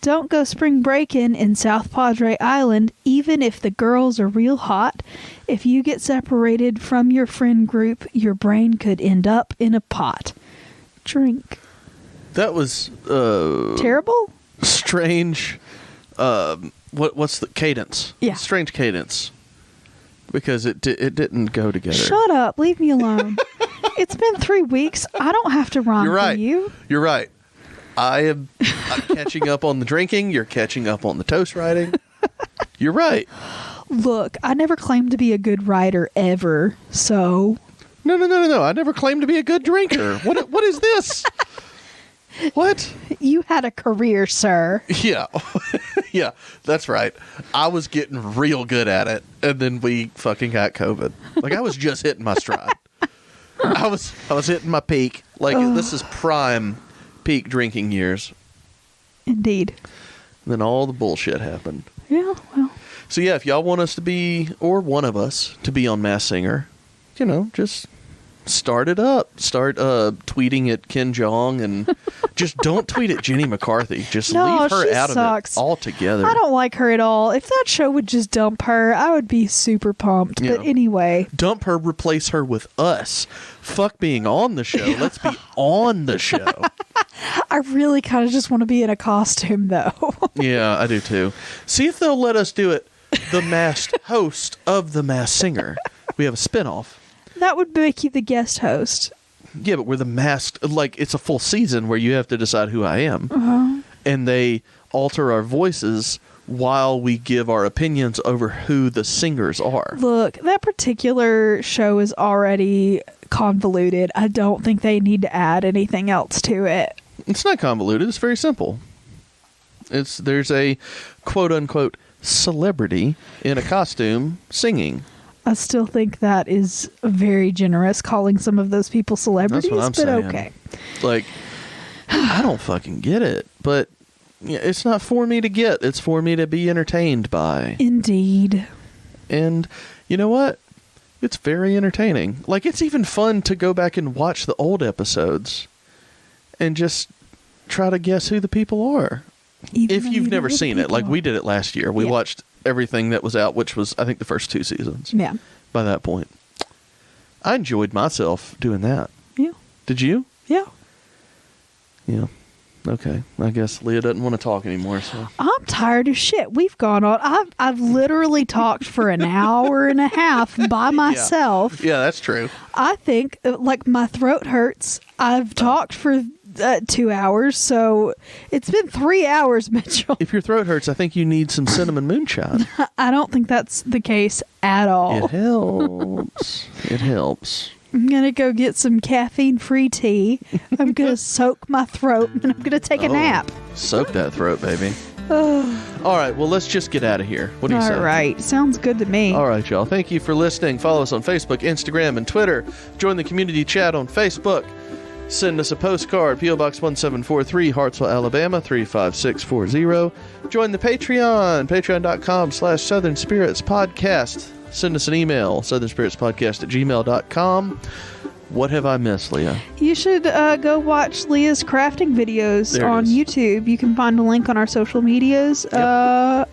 Don't go spring breaking in South Padre Island, even if the girls are real hot. If you get separated from your friend group, your brain could end up in a pot. Drink. That was terrible? Strange. What's the cadence? Yeah. Strange cadence. Because it didn't go together. Shut up. Leave me alone. It's been 3 weeks. I don't have to rhyme for you. You're right. I'm catching up on the drinking. You're catching up on the toast writing. You're right. Look, I never claimed to be a good writer ever, so... No. I never claimed to be a good drinker. What is this? What? You had a career, sir. Yeah. Yeah, that's right. I was getting real good at it, and then we fucking got COVID. Like, I was just hitting my stride. I was hitting my peak. This is prime peak drinking years. Indeed. And then all the bullshit happened. Yeah, well. So yeah, if y'all want us to be, or one of us to be on Masked Singer, just start it up. Start tweeting at Ken Jeong, and just don't tweet at Jenny McCarthy. Just leave her out of it altogether. I don't like her at all. If that show would just dump her, I would be super pumped. But anyway. Dump her, replace her with us. Fuck being on the show. Let's be on the show. I really kind of just want to be in a costume, though. Yeah, I do too. See if they'll let us do it. The masked host of The Masked Singer. We have a spinoff. That would make you the guest host. Yeah, but we're the masked. It's a full season where you have to decide who I am. Uh-huh. And they alter our voices while we give our opinions over who the singers are. Look, that particular show is already convoluted. I don't think they need to add anything else to it. It's not convoluted. It's very simple. There's a quote-unquote celebrity in a costume singing. I still think that is very generous, calling some of those people celebrities. That's what I'm saying. Okay. I don't fucking get it. But it's not for me to get. It's for me to be entertained by. Indeed. And you know what? It's very entertaining. It's even fun to go back and watch the old episodes and just try to guess who the people are. If you've never seen it, we did it last year. We watched everything that was out, which was, I think, the first 2 seasons. Yeah. By that point. I enjoyed myself doing that. Yeah. Did you? Yeah. Yeah. Okay. I guess Leah doesn't want to talk anymore. So I'm tired of shit. We've gone on. I've literally talked for an hour and a half by myself. Yeah, that's true. I think my throat hurts. I've talked for 2 hours, so it's been 3 hours, Mitchell. If your throat hurts, I think you need some cinnamon moonshine. I don't think that's the case at all. It helps. It helps. I'm going to go get some caffeine-free tea. I'm going to soak my throat, and I'm going to take a nap. Soak that throat, baby. All right, well, let's just get out of here. What do you say? All right. Sounds good to me. All right, y'all. Thank you for listening. Follow us on Facebook, Instagram, and Twitter. Join the community chat on Facebook. Send us a postcard, P.O. Box 1743, Hartselle, Alabama, 35640. Join the Patreon, patreon.com/Southern Spirits Podcast. Send us an email, southernspiritspodcast@gmail.com. What have I missed, Leah? You should go watch Leah's crafting videos on YouTube. You can find a link on our social medias. Yep.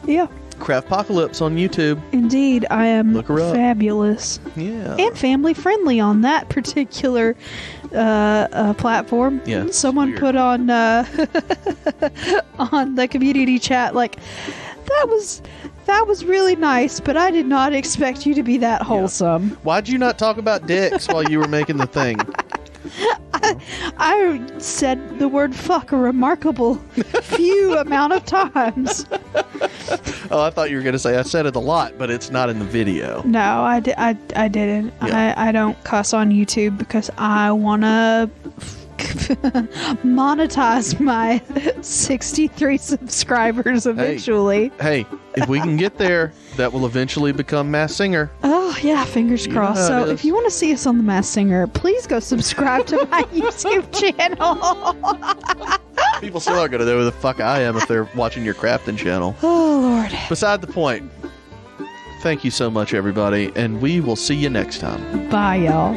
Yeah. Craftpocalypse on YouTube. Indeed, I am Look her up. fabulous. Yeah. And family friendly on that particular platform. Yeah. Someone put on on the community chat that was really nice, but I did not expect you to be that wholesome. Yeah. Why'd you not talk about dicks while you were making the thing? I said the word fuck a remarkable few amount of times. Oh, I thought you were going to say I said it a lot, but it's not in the video. No, I didn't. Yeah. I don't cuss on YouTube because I want to monetize my 63 subscribers eventually. Hey, if we can get there, that will eventually become Masked Singer. Oh, yeah, fingers crossed. So if you want to see us on The Masked Singer, please go subscribe to my YouTube channel. People still aren't going to know who the fuck I am if they're watching your crafting channel. Oh, Lord. Beside the point, thank you so much, everybody, and we will see you next time. Bye, y'all.